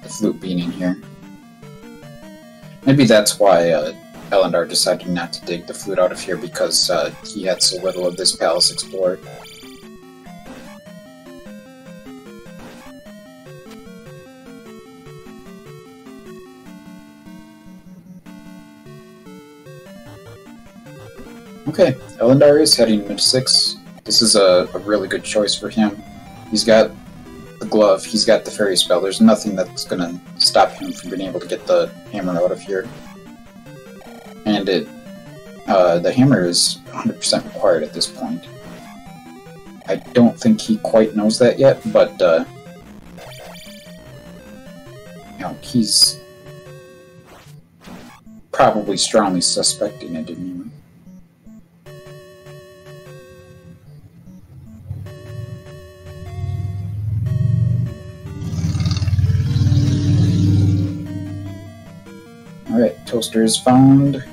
the flute being in here. Maybe that's why Ellendar decided not to dig the flute out of here, because he had so little of this palace explored. Okay, Ellendar is heading mid-6. This is a really good choice for him. He's got the glove, he's got the fairy spell. There's nothing that's going to stop him from being able to get the hammer out of here. And the hammer is 100% required at this point. I don't think he quite knows that yet, but you know, he's probably strongly suspecting it anyway. Alright, Toaster is found.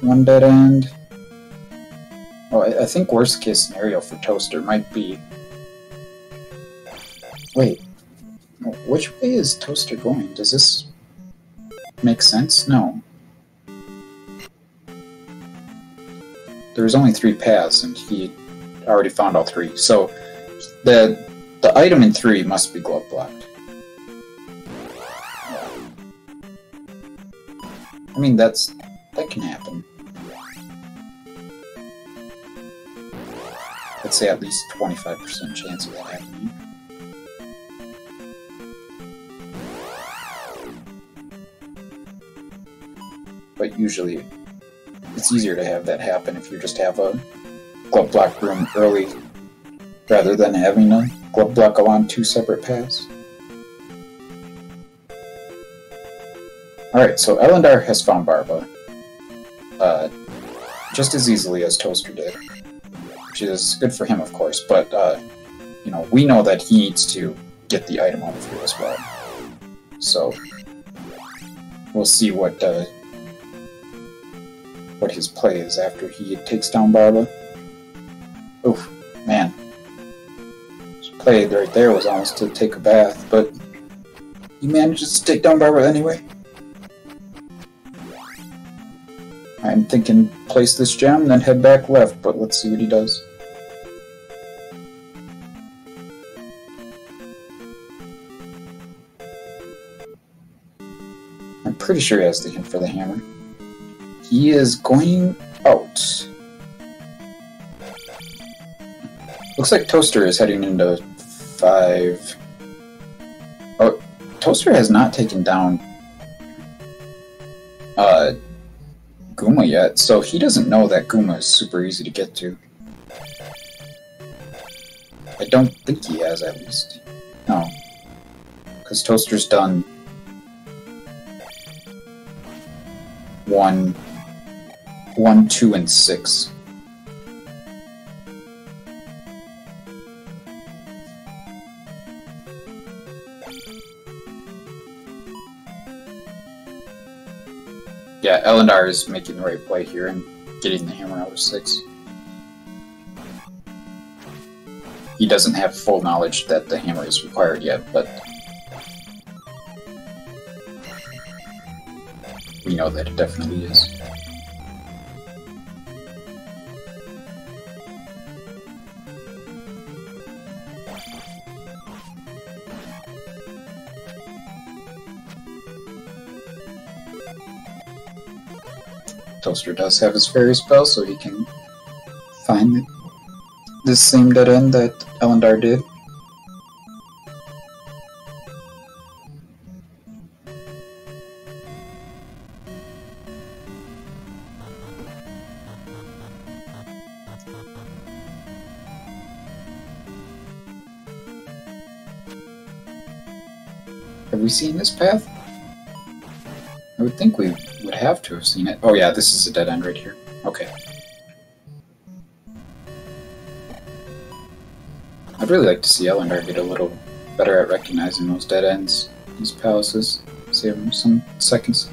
One dead end. Oh, I think worst case scenario for Toaster might be... Wait, which way is Toaster going? Does this make sense? No. There's only 3 paths, and he already found all 3. So the item in 3 must be glove blocked. I mean, that can happen. Let's say at least 25% chance of that happening. But usually, it's easier to have that happen if you just have a glove block room early, rather than having a glove block along 2 separate paths. Alright, so Ellendar has found Barba, just as easily as Toaster did, which is good for him, of course, but, you know, we know that he needs to get the item out of here as well. So, we'll see what his play is after he takes down Barba. Oof, man. His play right there was almost to take a bath, but he manages to take down Barba anyway. I'm thinking place this gem, then head back left, but let's see what he does. I'm pretty sure he has the hint for the hammer. He is going out. Looks like Toaster is heading into 5. Oh, Toaster has not taken down Gooma yet, so he doesn't know that Gooma is super easy to get to. I don't think he has, at least. No. Because Toaster's done 1, 2, and 6. Yeah, Ellendar is making the right play here and getting the hammer out of 6. He doesn't have full knowledge that the hammer is required yet, but we know that it definitely is. Toaster does have his fairy spell, so he can find this same dead end that Ellendar did. Have we seen this path? I would think we would have to have seen it. Oh yeah, this is a dead end right here. Okay. I'd really like to see Ellendar get a little better at recognizing those dead ends, these palaces. Save him some seconds.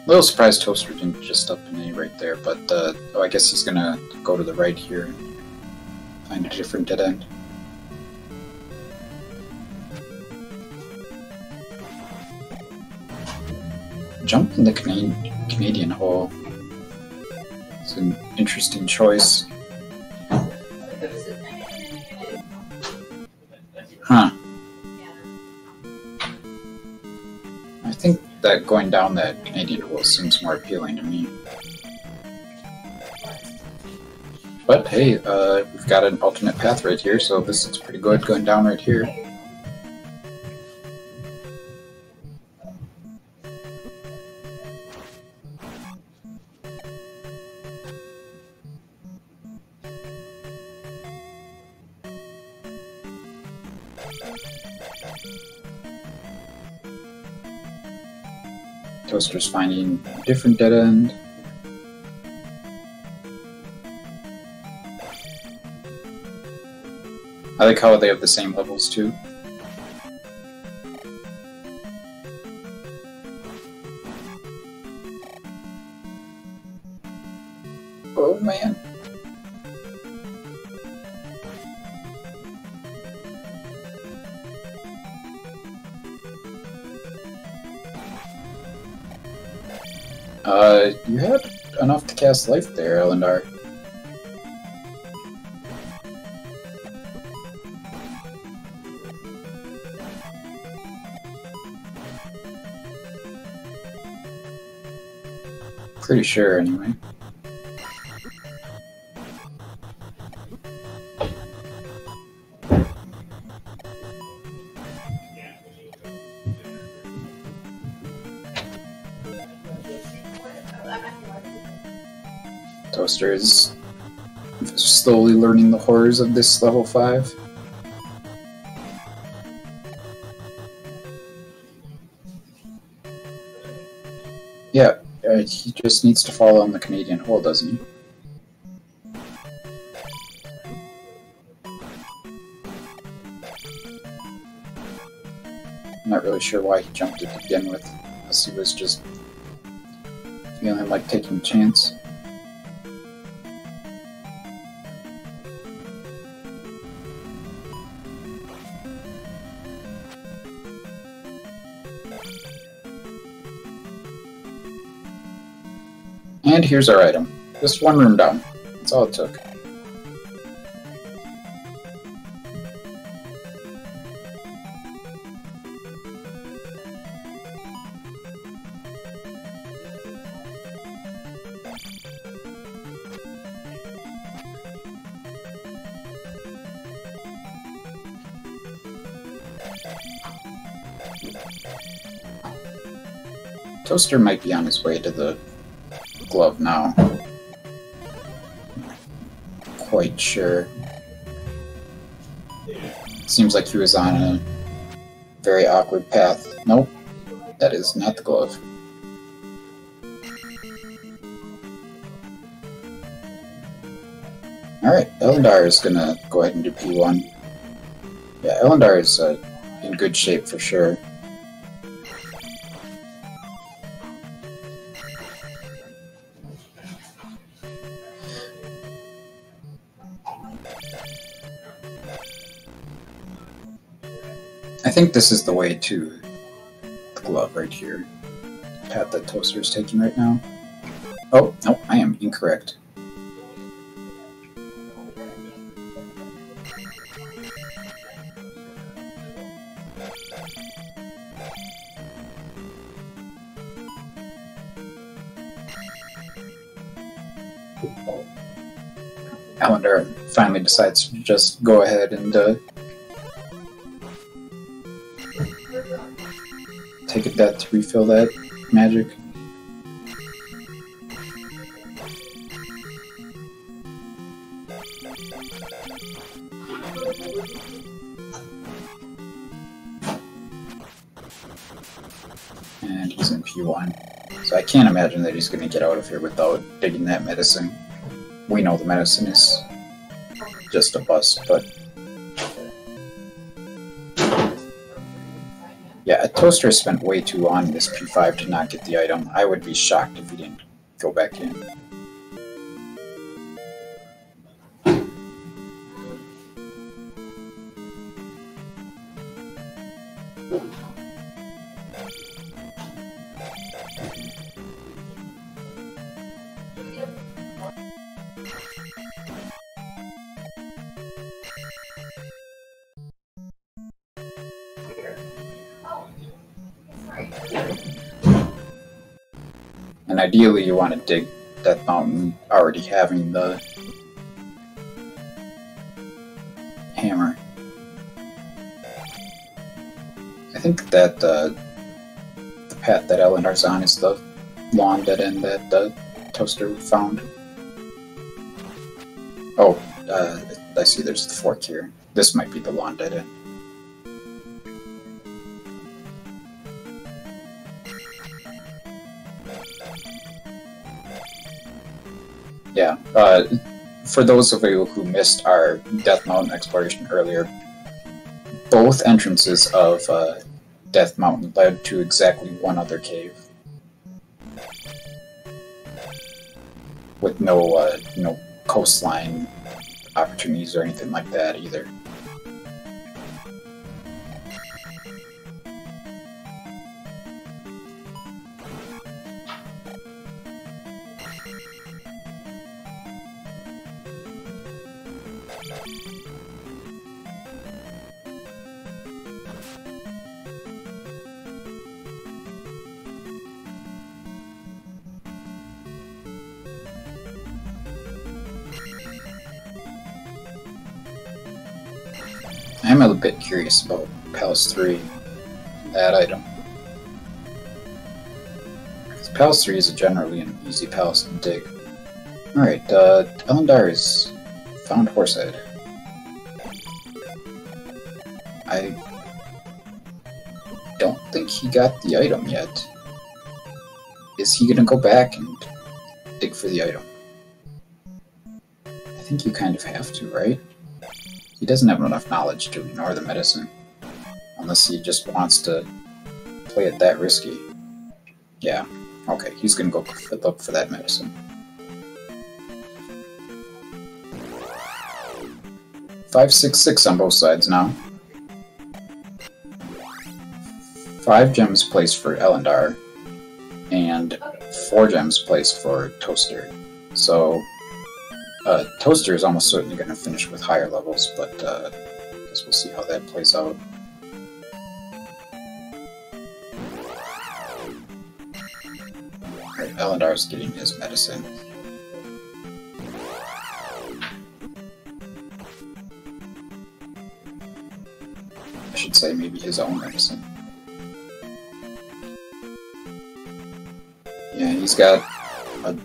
A little surprised Toaster didn't just up an A right there, but oh, I guess he's gonna go to the right here and find a different dead end. Jump in the Canadian hole. It's an interesting choice. Huh. I think that going down that Canadian hole seems more appealing to me. But hey, we've got an alternate path right here, so this looks pretty good going down right here. Toaster's finding a different dead end. I like how they have the same levels too. Oh man. You had enough to cast life there, Ellendar. Pretty sure, anyway. Toaster is slowly learning the horrors of this level 5. Yeah, he just needs to fall on the Canadian hole, doesn't he? I'm not really sure why he jumped it to begin with, unless he was just feeling like taking a chance. And here's our item. Just one room down. That's all it took. Toaster might be on his way to the glove now. Quite sure. Seems like he was on a very awkward path. Nope, that is not the glove. Alright, Ellendar is gonna go ahead and do P1. Yeah, Ellendar is in good shape for sure. I think this is the way to the glove right here. The path that Toaster is taking right now. Oh, no, I am incorrect. Ellendar finally decides to just go ahead and take a death to refill that magic. And he's in P1. So I can't imagine that he's going to get out of here without digging that medicine. We know the medicine is just a bust, but Yeah, a Toaster spent way too long in this P5 to not get the item. I would be shocked if he didn't go back in. And ideally you want to dig Death Mountain already having the hammer. I think that the path that Ellendar's on is the long dead end that the Toaster found. Oh, I see there's the fork here. This might be the long dead end. Yeah, for those of you who missed our Death Mountain exploration earlier, both entrances of Death Mountain led to exactly one other cave. With no coastline opportunities or anything like that either. I'm a bit curious about Palace 3, that item. Because Palace 3 is generally an easy palace to dig. Alright, Ellendar has found Horsehead. I don't think he got the item yet. Is he gonna go back and dig for the item? I think you kind of have to, right? He doesn't have enough knowledge to ignore the medicine. Unless he just wants to play it that risky. Yeah, okay, he's gonna go look for that medicine. 5-6-6 on both sides now. 5 gems placed for Ellendar, and 4 gems placed for Toaster. So, Toaster is almost certainly going to finish with higher levels, but I guess we'll see how that plays out. Alright, Ellendar's getting his medicine. I should say maybe his own medicine. Yeah, he's got a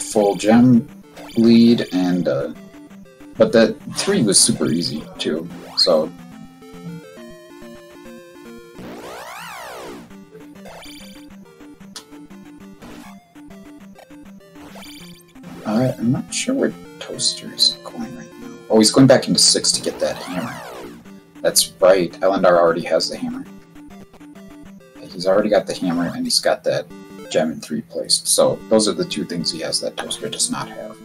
full gem lead, and but that 3 was super easy too, so I'm not sure where Toaster is going right now. Oh, he's going back into 6 to get that hammer. That's right, Ellendar already has the hammer. He's already got the hammer, and he's got that gem in 3 placed. So those are the 2 things he has that Toaster does not have.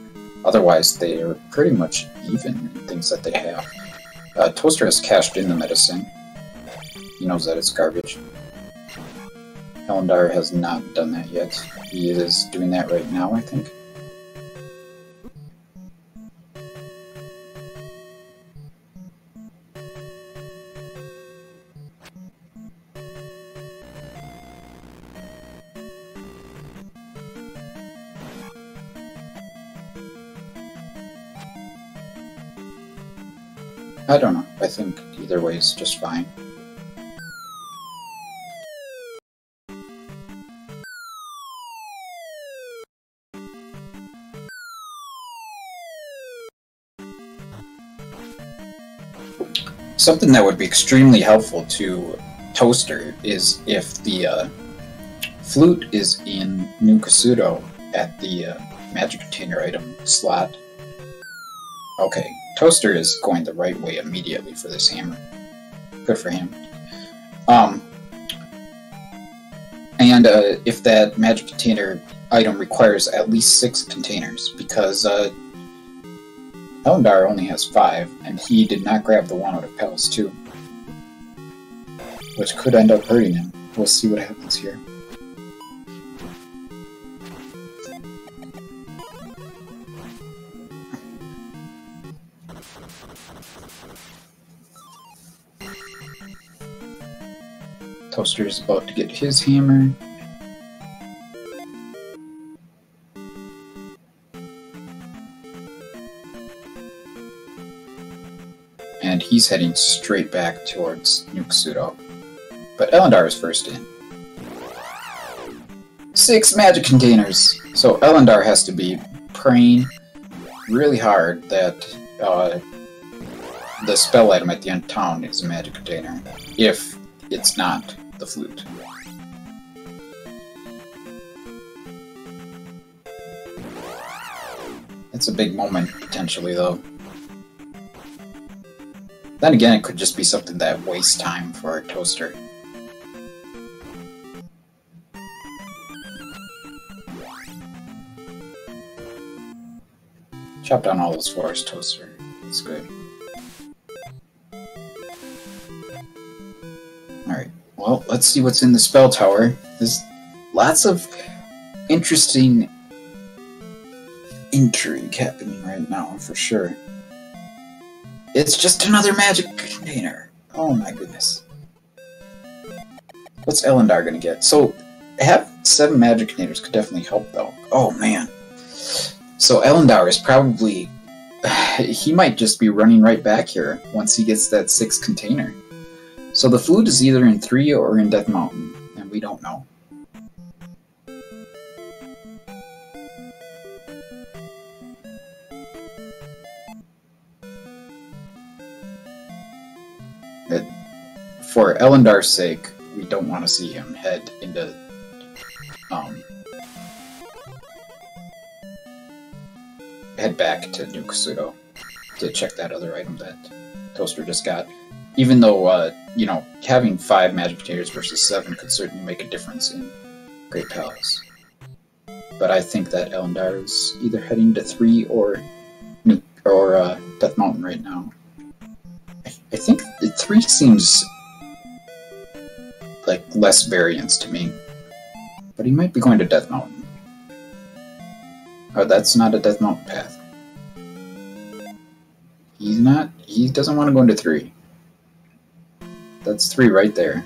Otherwise, they are pretty much even in things that they have. Toaster has cashed in the medicine. He knows that it's garbage. Ellendar has not done that yet. He is doing that right now, I think. I don't know. I think either way is just fine. Something that would be extremely helpful to Toaster is if the flute is in New Kasuto at the magic container item slot. Okay, Toaster is going the right way immediately for this hammer. Good for him. and if that magic container item requires at least 6 containers, because Ellendar only has 5, and he did not grab the one out of Palace 2, which could end up hurting him. We'll see what happens here. Toaster is about to get his hammer. And he's heading straight back towards Nuke-Pseudo. But Ellendar is first in. 6 magic containers! So Ellendar has to be praying really hard that the spell item at the end of town is a magic container. If it's not the flute. It's a big moment, potentially, though. Then again, it could just be something that wastes time for a Toaster. Chop down all those forests, Toaster. It's good. Alright, well, let's see what's in the spell tower. There's lots of interesting intrigue happening right now, for sure. It's just another magic container. Oh my goodness. What's Ellendar gonna get? So, have 7 magic containers could definitely help, though. Oh man. So Ellendar is probably... he might just be running right back here once he gets that 6th container. So the flute is either in 3 or in Death Mountain, and we don't know. For Ellendar's sake, we don't want to see him head into head back to Nuke-Pseudo to check that other item that Toaster just got. Even though, you know, having 5 magic containers versus 7 could certainly make a difference in Great Palace. But I think that Ellendar is either heading to 3 or Death Mountain right now. I think 3 seems like less variance to me. But he might be going to Death Mountain. Oh, that's not a Death Mountain path. He's not. He doesn't want to go into 3. That's 3 right there.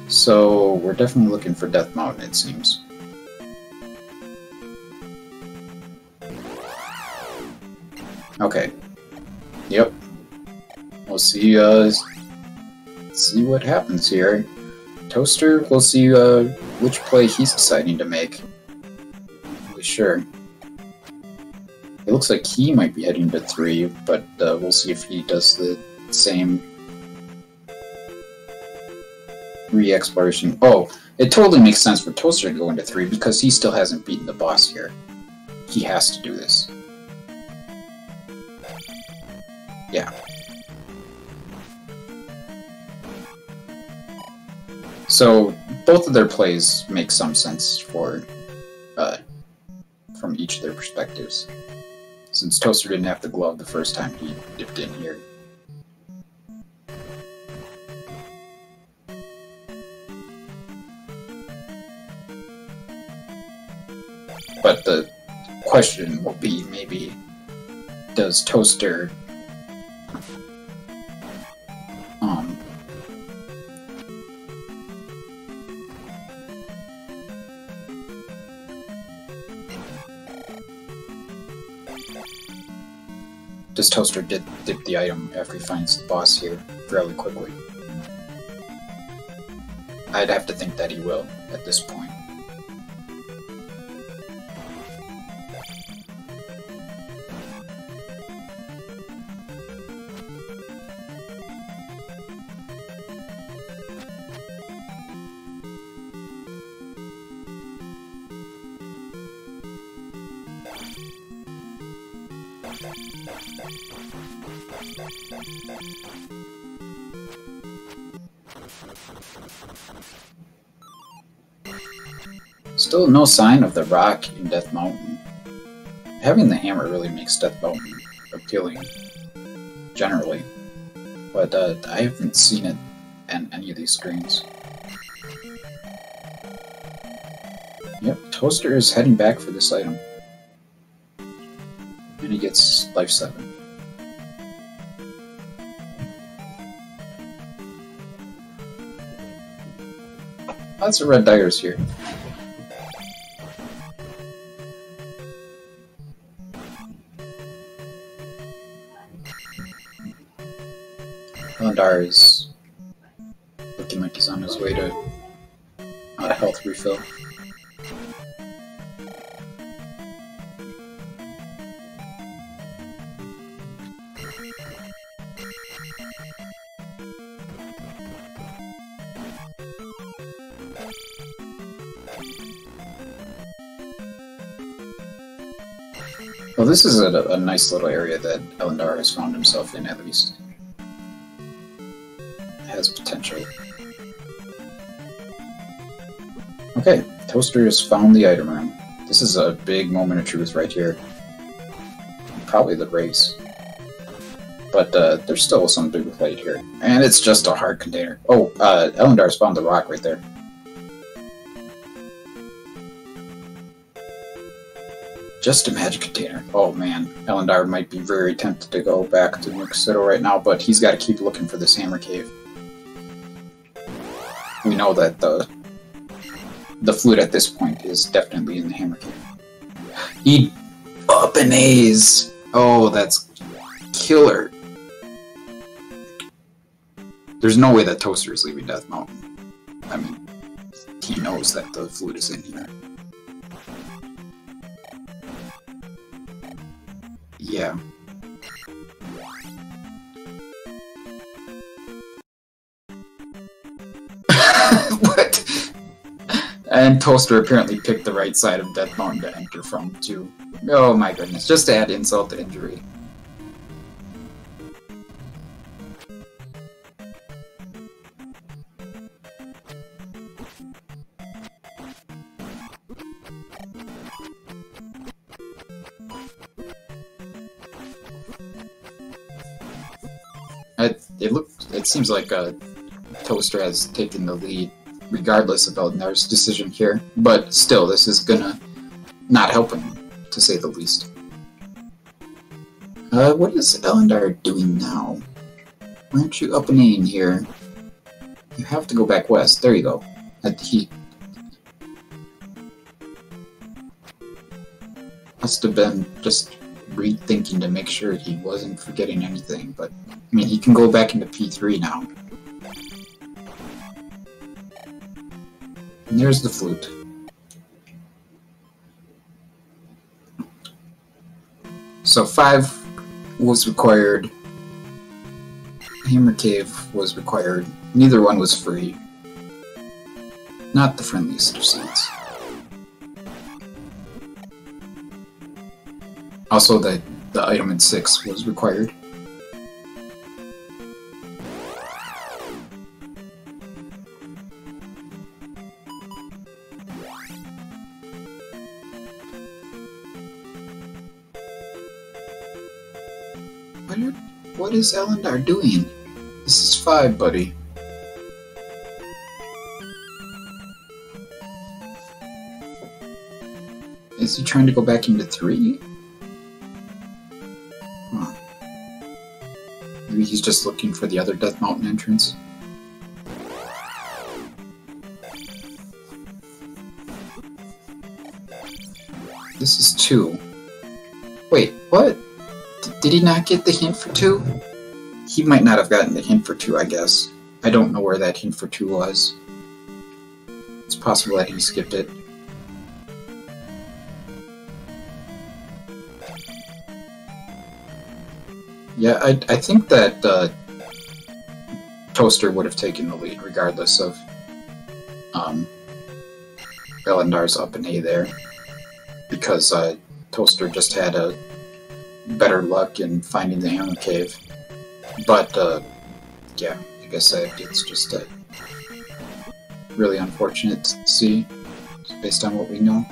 So we're definitely looking for Death Mountain, it seems. Okay. Yep. We'll see. See what happens here. Toaster. We'll see which play he's deciding to make. I'm really sure. It looks like he might be heading to 3, but we'll see if he does the same re-exploration. Oh, it totally makes sense for Toaster to go into 3 because he still hasn't beaten the boss here. He has to do this. Yeah. So both of their plays make some sense for from each of their perspectives. Since Toaster didn't have the glove the first time he dipped in here. But the question will be, maybe, does Toaster does Toaster dip the item after he finds the boss here fairly quickly? I'd have to think that he will at this point. Still no sign of the rock in Death Mountain. Having the hammer really makes Death Mountain appealing, generally. But I haven't seen it in any of these screens. Yep, Toaster is heading back for this item. And he gets life 7. Lots of red daggers here. Ellendar is looking like he's on his way to a health refill. Well, this is a nice little area that Ellendar has found himself in, at least. It has potential. Okay, Toaster has found the item room. This is a big moment of truth right here. Probably the race. But there's still some big fight here. And it's just a hard container. Oh, Ellendar's found the rock right there. Just a magic container. Oh man, Ellendar might be very tempted to go back to Nuka right now, but he's got to keep looking for this hammer cave. We know that the flute at this point is definitely in the hammer cave. He up an A's. Oh, that's killer. There's no way that Toaster is leaving Death Mountain. I mean, he knows that the flute is in here. Yeah. What? And Toaster apparently picked the right side of Death Mountain to enter from, too. Oh my goodness, just to add insult to injury. It seems like Toaster has taken the lead, regardless of Ellendar's decision here. But still, this is gonna not help him, to say the least. What is Ellendar doing now? Why aren't you up and in here? You have to go back west. There you go. He must have been just rethinking to make sure he wasn't forgetting anything, but I mean, he can go back into P3 now. And there's the flute. So 5 was required. Hammer Cave was required. Neither one was free. Not the friendliest of seeds. Also, the item in 6 was required. What is Ellendar doing? This is 5, buddy. Is he trying to go back into 3? Huh. Maybe he's just looking for the other Death Mountain entrance. This is 2. Wait, what? Did he not get the hint for 2? He might not have gotten the hint for 2, I guess. I don't know where that hint for 2 was. It's possible that he skipped it. Yeah, I think that Toaster would have taken the lead regardless of Ellendar's up and A there. Because Toaster just had a better luck in finding the hammer cave. But, yeah, like I said, it's just really unfortunate to see, based on what we know.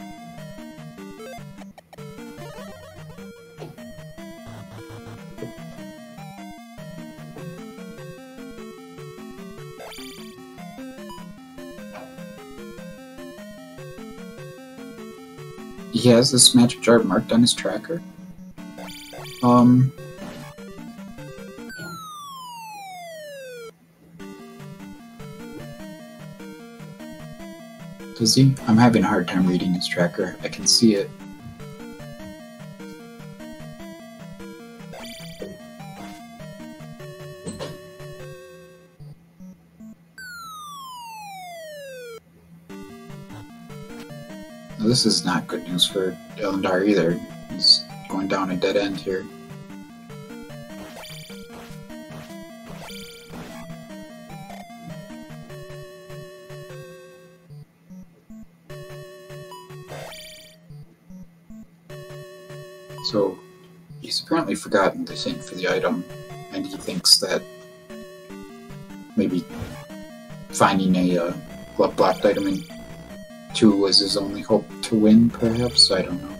He has this magic jar marked on his tracker. Does he? I'm having a hard time reading his tracker. I can see it. Now, this is not good news for Ellendar either. He's going down a dead end here. So, he's apparently forgotten the hint for the item, and he thinks that maybe finding a glove-blocked item in 2 was his only hope to win, perhaps? I don't know.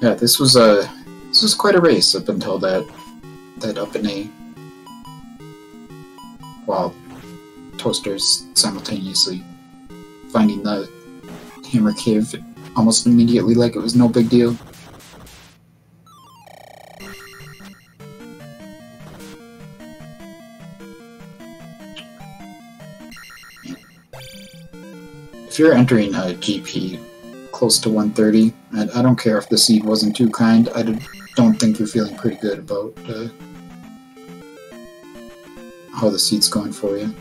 Yeah, this was quite a race up until that up and A, while Toaster's simultaneously finding the hammer cave almost immediately like it was no big deal. If you're entering a GP close to 130, I don't care if the seed wasn't too kind, I don't think you're feeling pretty good about how the seed's going for you.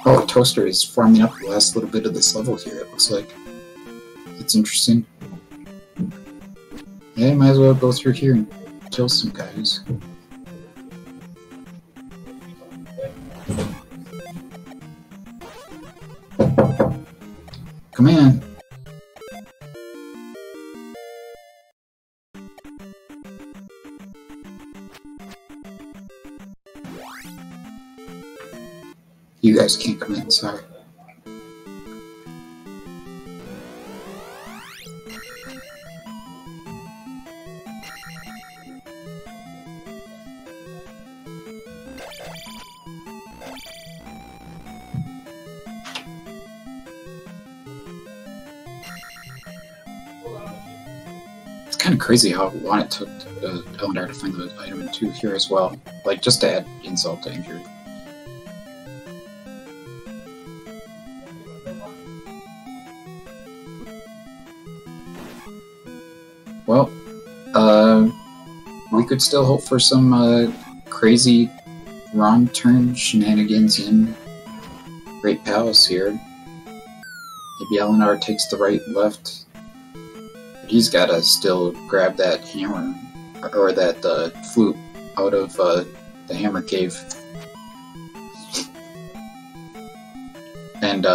Oh, Toaster is farming up the last little bit of this level here, it looks like. It's interesting. Yeah, might as well go through here and kill some guys. Come in! You guys can't come in, sorry. It's kind of crazy how long it took Ellendar to find the item in 2 here as well. Like, just to add insult to injury. Well, we could still hope for some crazy wrong turn shenanigans in Great Palace here. Maybe Ellendar takes the right and left. But he's gotta still grab that hammer, or that flute out of the hammer cave. And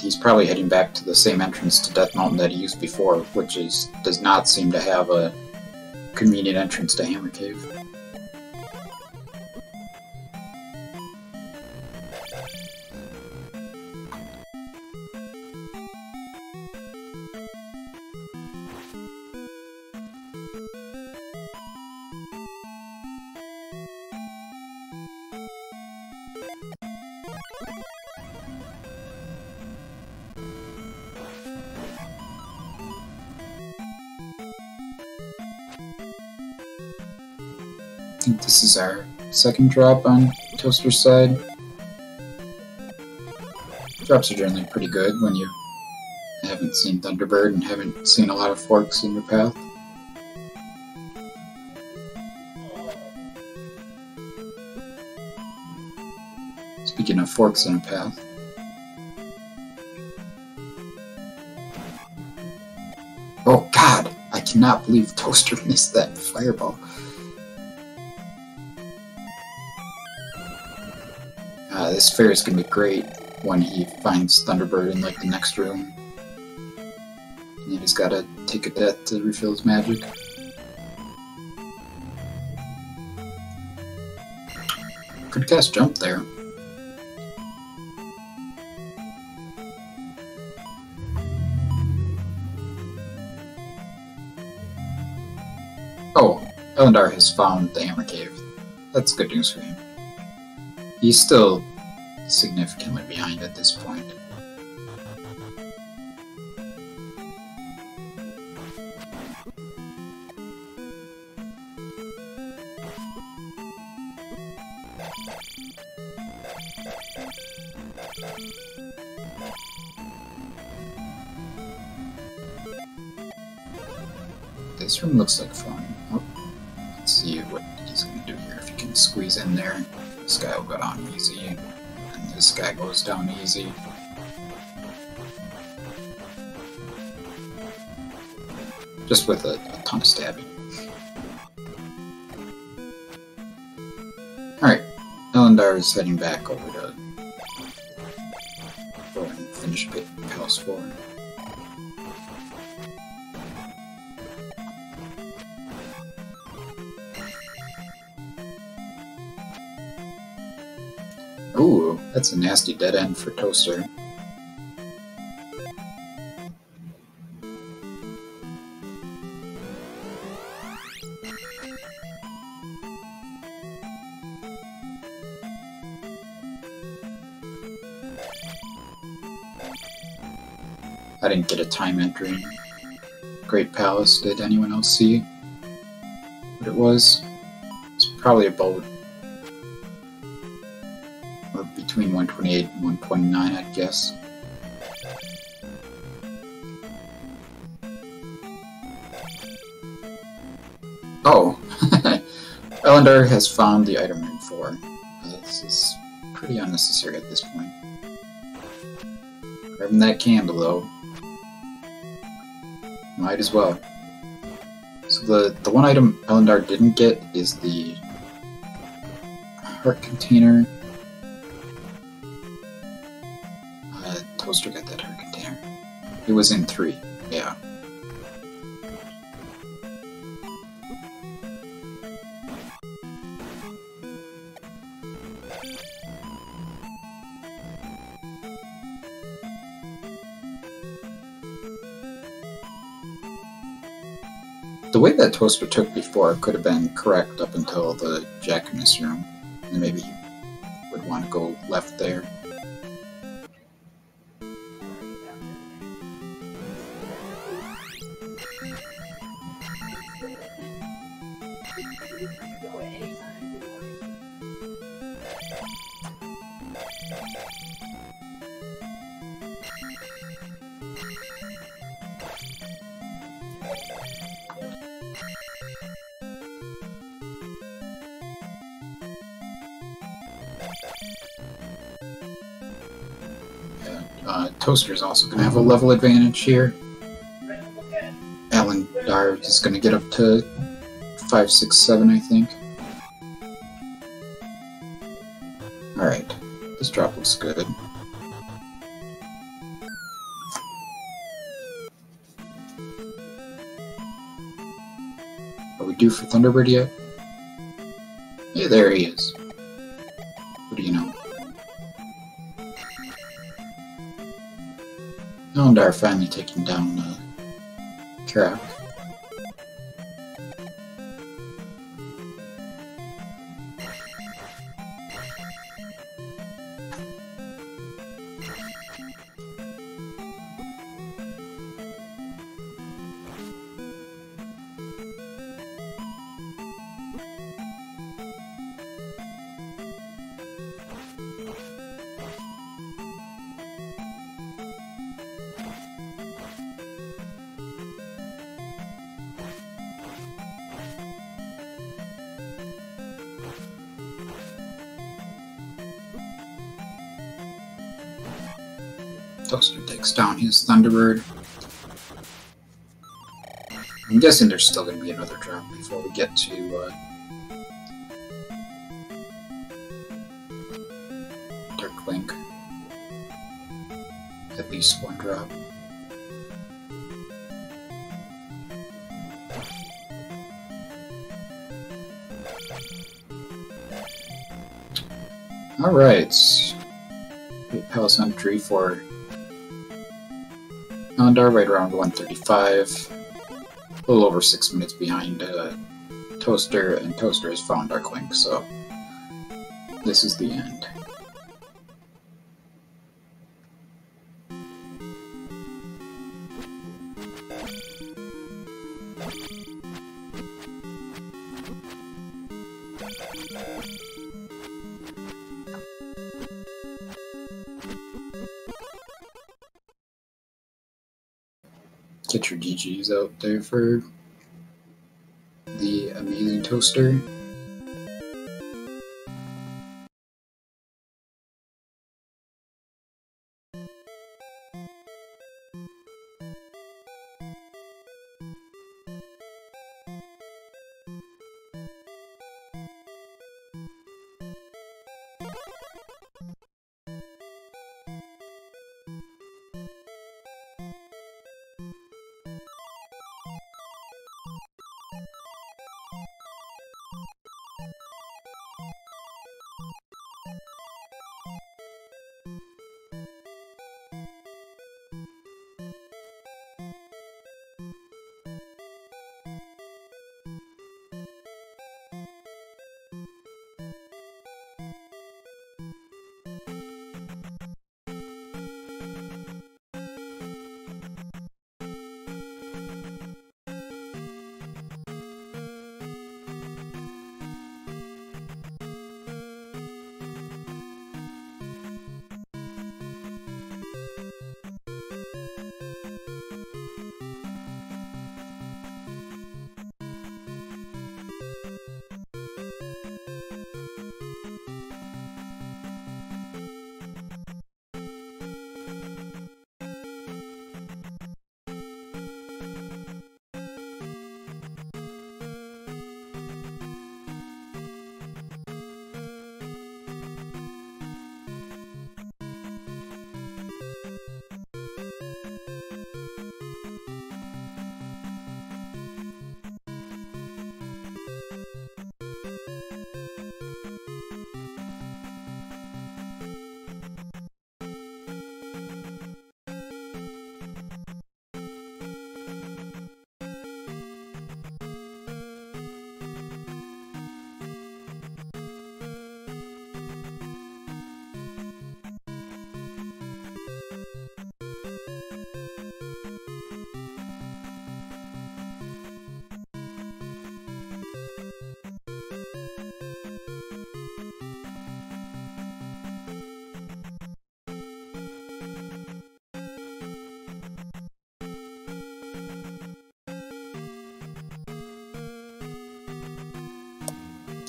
he's probably heading back to the same entrance to Death Mountain that he used before, which does not seem to have a convenient entrance to Hammer Cave. I think this is our second drop on Toaster's side. Drops are generally pretty good when you haven't seen Thunderbird and haven't seen a lot of forks in your path. Speaking of forks in a path. Oh god! I cannot believe Toaster missed that fireball. This fair is gonna be great when he finds Thunderbird in like the next room. And then he's gotta take a death to refill his magic. Could cast jump there. Oh, Ellendar has found the Hammer Cave. That's good news for him. He's still significantly behind at this point. This room looks like fun. Oh, let's see what he's going to do here. If he can squeeze in there, this guy will go down easy, and this guy goes down easy. Just with a ton of stabbing. Alright, Ellendar is heading back over to go and finish Palace 4. Ooh, that's a nasty dead end for Toaster. I didn't get a time entry. Great Palace, did anyone else see what it was? It's probably about between 128 and 129, I'd guess. Oh! Ellendar has found the item room 4. This is pretty unnecessary at this point. Grabbing that candle, though. Might as well. So the one item Ellendar didn't get is the heart container. Toaster got that heart container. It was in 3, yeah. The way that Toaster took before could have been correct up until the Jackiness room. And maybe you would want to go left there. Toaster's also going to have a level advantage here. Ellendar is going to get up to 5, 6, 7, I think. Alright, this drop looks good. Are we due for Thunderbird yet? Yeah, there he is. What do you know? Ellendar finally taking down Karak. Toaster takes down his Thunderbird. I'm guessing there's still going to be another drop before we get to Dark Link. At least one drop. Alright. Palace entry for Ellendar right around 135. A little over 6 minutes behind Toaster, and Toaster has found Dark Link, so this is the end. Get your GGs out there for the Amazing Toaster.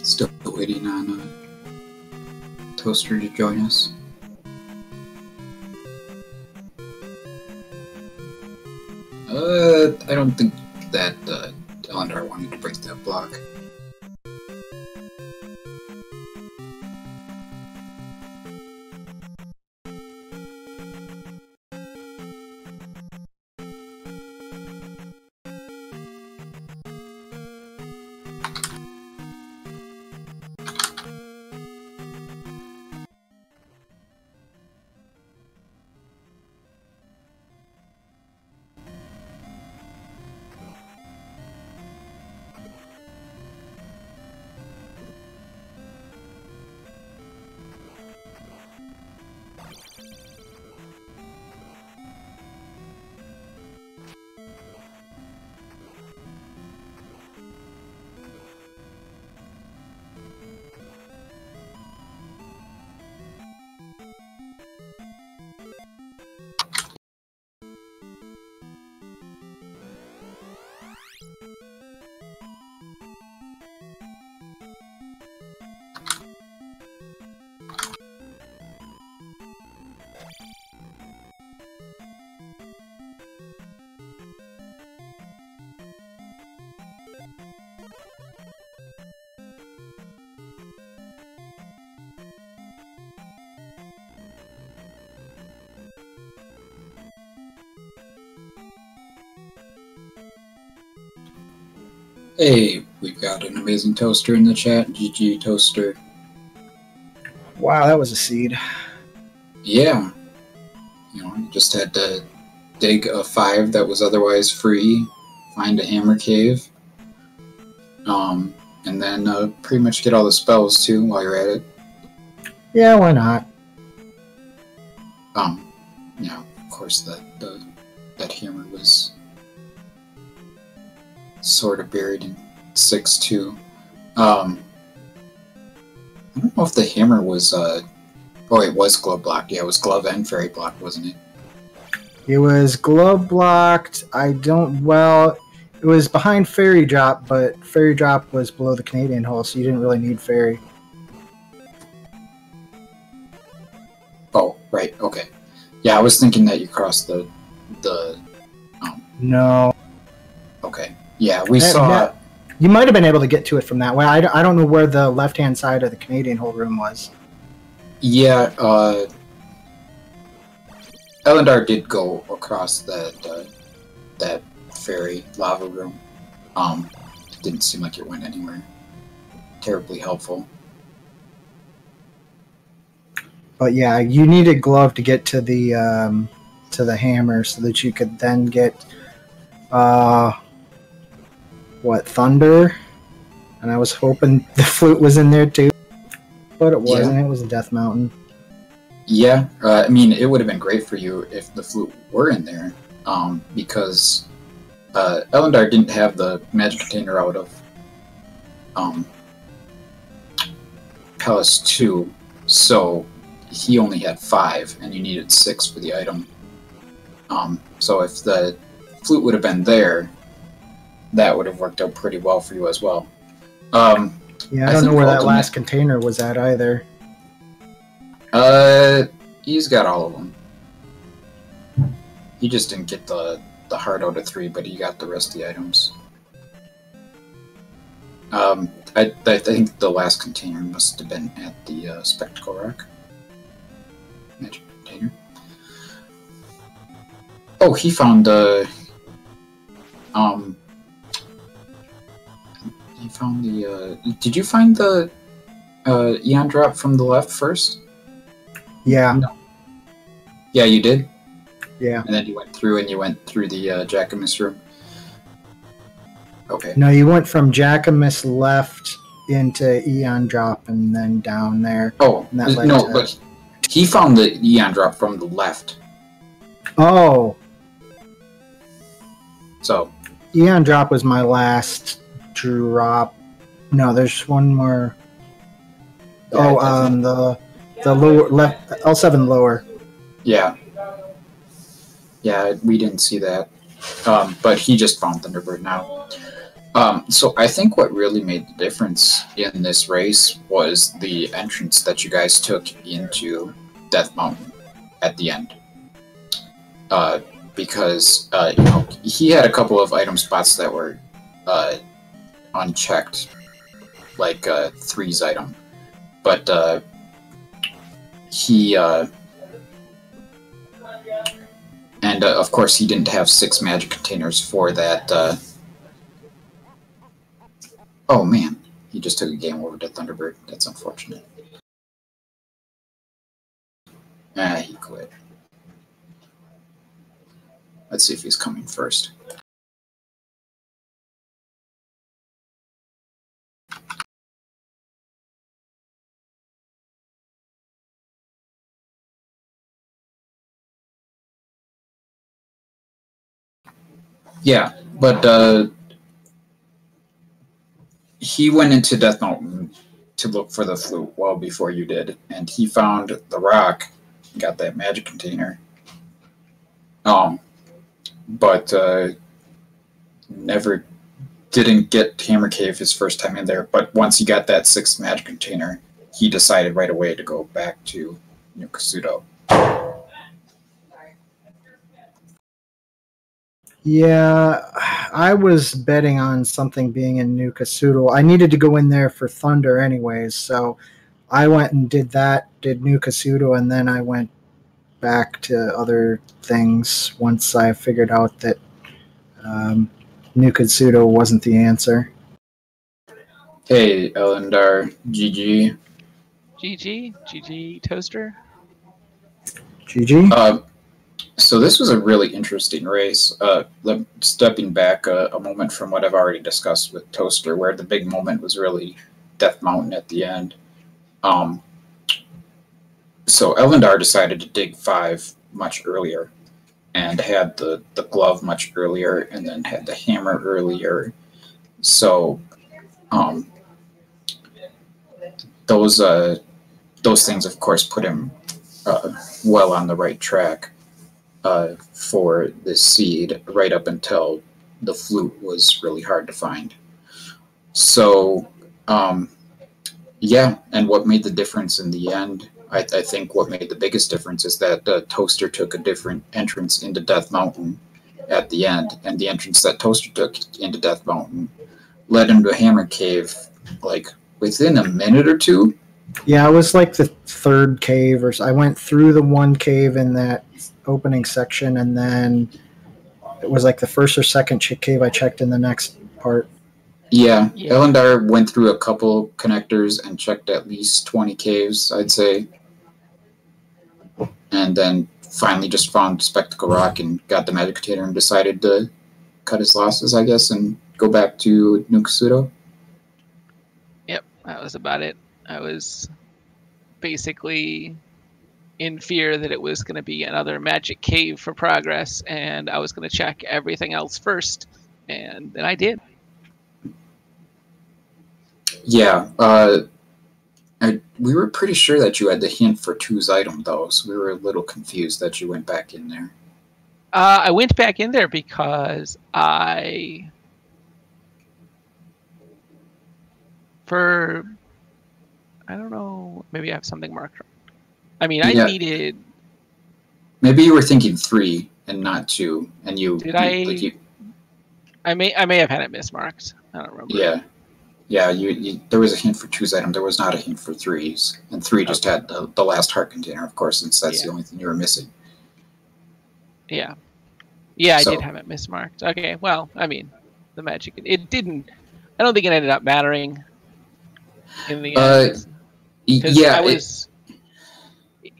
Still waiting on Toaster to join us. I don't think that Ellendar wanted to break that block. Hey, we've got an amazing toaster in the chat. GG Toaster. Wow, that was a seed. Yeah. You just had to dig a 5 that was otherwise free, find a hammer cave, and then pretty much get all the spells too while you're at it. Yeah, why not? Yeah, of course that hammer was sort of buried in 6-2. I don't know if the hammer was oh, it was glove blocked. Yeah, it was glove and fairy blocked, wasn't it? It was glove blocked. It was behind Fairy Drop, but Fairy Drop was below the Canadian hole, so you didn't really need Fairy. Oh, right, okay. Yeah, I was thinking that you crossed the No. okay. Yeah, we saw... You might have been able to get to it from that way. I don't know where the left-hand side of the Canadian hole room was. Yeah, Ellendar did go across that fairy lava room. It didn't seem like it went anywhere terribly helpful. But yeah, you needed glove to get to the hammer so that you could then get thunder. And I was hoping the flute was in there too, but it wasn't. Yeah. It was a Death Mountain. Yeah, I mean, it would have been great for you if the flute were in there, because Ellendar didn't have the magic container out of Palace 2, so he only had 5, and you needed 6 for the item. So if the flute would have been there, that would have worked out pretty well for you as well. Yeah, I don't know where that last container was at either. He's got all of them. He just didn't get the heart out of 3, but he got the rest of the items. I think the last container must have been at the Spectacle Rock. Magic container. Oh, he found he found the did you find the Eon drop from the left first? Yeah. No. Yeah, you did? Yeah. And then you went through the Jackamus room? Okay. No, you went from Jackamus left into Eon drop and then down there. Oh, no, but he found the Eon drop from the left. Oh. So. Eon drop was my last drop. No, there's one more. Yeah, the lower left, L7 lower. Yeah. Yeah, we didn't see that. But he just found Thunderbird now. So I think what really made the difference in this race was the entrance that you guys took into Death Mountain at the end. Because he had a couple of item spots that were unchecked, like 3's item, but he and of course he didn't have 6 magic containers for that. Oh man, he just took a game over to Thunderbird. That's unfortunate. He quit. Let's see if he's coming first. Yeah, but he went into Death Mountain to look for the flute well before you did, and he found the rock, got that magic container. But never didn't get Hammer Cave his first time in there. But once he got that 6th magic container, he decided right away to go back to New Kasuto. Yeah, I was betting on something being in New Kasuto. I needed to go in there for Thunder anyways, so I went and did New Kasuto, and then I went back to other things once I figured out that New Kasuto wasn't the answer. Hey, Ellendar, GG. GG Toaster. GG. So this was a really interesting race. Stepping back a moment from what I've already discussed with Toaster, where the big moment was really Death Mountain at the end. So Ellendar decided to dig 5 much earlier, and had the glove much earlier, and then had the hammer earlier. So those things, of course, put him well on the right track for this seed, right up until the flute was really hard to find. So, yeah, and what made the difference in the end, I think what made the biggest difference is that Toaster took a different entrance into Death Mountain at the end, and the entrance that Toaster took into Death Mountain led him to a hammer cave, like, within a minute or two. Yeah, it was like the 3rd cave, or I went through the 1 cave in that opening section, and then it was like the 1st or 2nd cave I checked in the next part. Yeah, Ellendar went through a couple connectors and checked at least 20 caves, I'd say. And then finally just found Spectacle Rock and got the magic container and decided to cut his losses, I guess, and go back to New Kasuto. Yep, that was about it. I was basically in fear that it was going to be another magic cave for progress, and I was going to check everything else first, and then I did. Yeah, we were pretty sure that you had the hint for 2's item, though, so we were a little confused that you went back in there. I went back in there because I don't know, maybe I have something marked wrong. I mean, I needed... Maybe you were thinking 3 and not 2, and you... Did I... Like I may have had it mismarked. I don't remember. Yeah. Yeah, there was a hint for 2's item. There was not a hint for 3's. And 3 just had the last heart container, of course, since that's the only thing you were missing. Yeah. Yeah, I did have it mismarked. Okay, well, I mean, the magic... It didn't... I don't think it ended up mattering in the end. Yeah,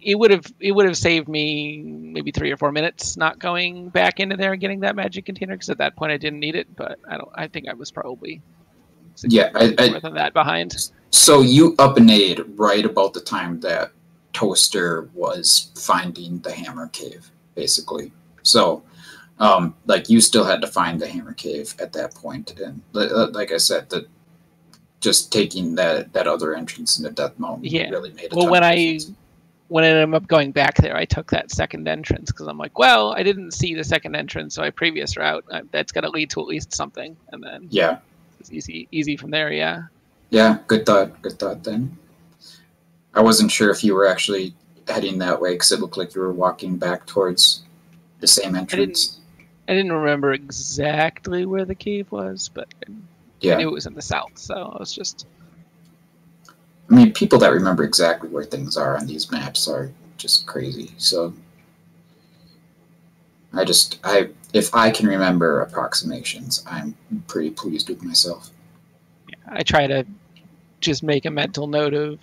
it would have saved me maybe 3 or 4 minutes not going back into there and getting that magic container, because at that point I didn't need it. But I think I was probably more than that behind. So you up and ate right about the time that Toaster was finding the hammer cave, basically. So, like, you still had to find the hammer cave at that point, and like I said, just taking that other entrance into Death Mountain really made a ton of difference. When I ended up going back there, I took that 2nd entrance because I'm like, well, I didn't see the 2nd entrance, so my previous route, that's got to lead to at least something, and then it's easy from there. Yeah, good thought then. I wasn't sure if you were actually heading that way because it looked like you were walking back towards the same entrance. I didn't remember exactly where the cave was, but I knew it was in the south, so I was just... I mean, people that remember exactly where things are on these maps are just crazy. So if I can remember approximations, I'm pretty pleased with myself. Yeah, I try to just make a mental note of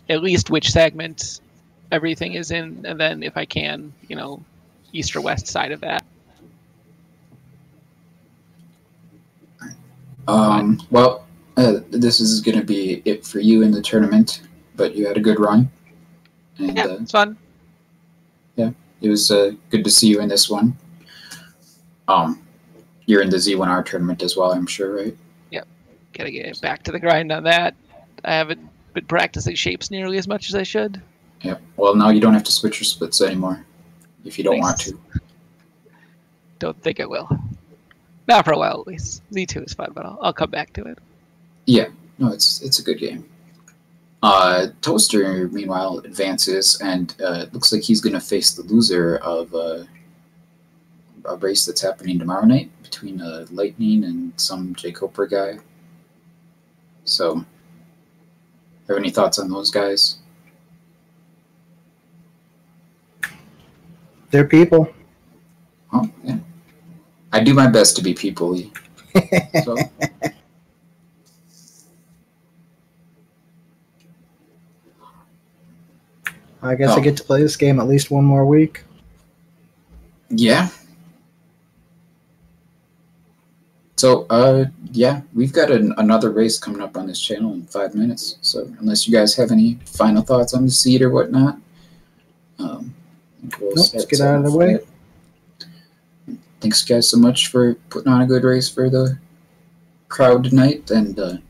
at least which segment everything is in, and then if I can, east or west side of that. Well, this is going to be it for you in the tournament, but you had a good run. And, yeah, it's fun. Yeah, it was good to see you in this one. You're in the Z1R tournament as well, I'm sure, right? Yep. Gotta get back to the grind on that. I haven't been practicing shapes nearly as much as I should. Yep. Well, now you don't have to switch your splits anymore, if you don't want to. Don't think I will. Not for a while, at least. Z2 is fun, but I'll come back to it. Yeah, no, it's a good game. Toaster, meanwhile, advances, and it looks like he's going to face the loser of a race that's happening tomorrow night between Lightning and some J. Cooper guy. So, have any thoughts on those guys? They're people. Oh, yeah. I do my best to be people-y. So. I guess I Oh. get to play this game at least one more week. Yeah. So, yeah, we've got another race coming up on this channel in 5 minutes. So, unless you guys have any final thoughts on the seed or whatnot, we'll Let's get out of the way. Thanks, guys, so much for putting on a good race for the crowd tonight, and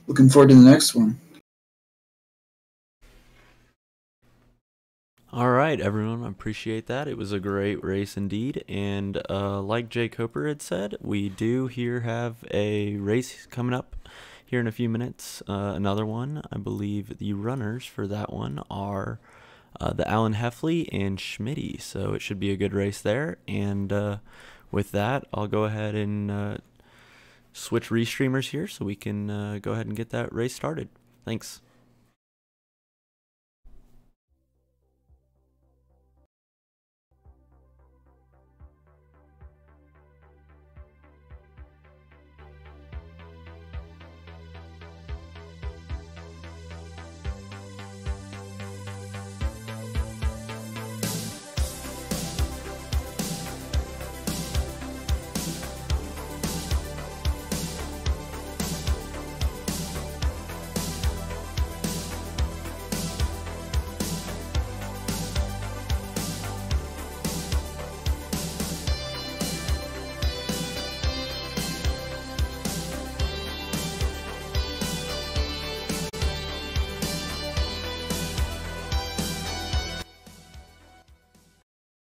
looking forward to the next one. All right, everyone, I appreciate that. It was a great race indeed. And like Jay Coper had said, we do here have a race coming up here in a few minutes. Another one. I believe the runners for that one are the Alan Heffley and Schmitty. So it should be a good race there. And with that, I'll go ahead and switch restreamers here so we can go ahead and get that race started. Thanks.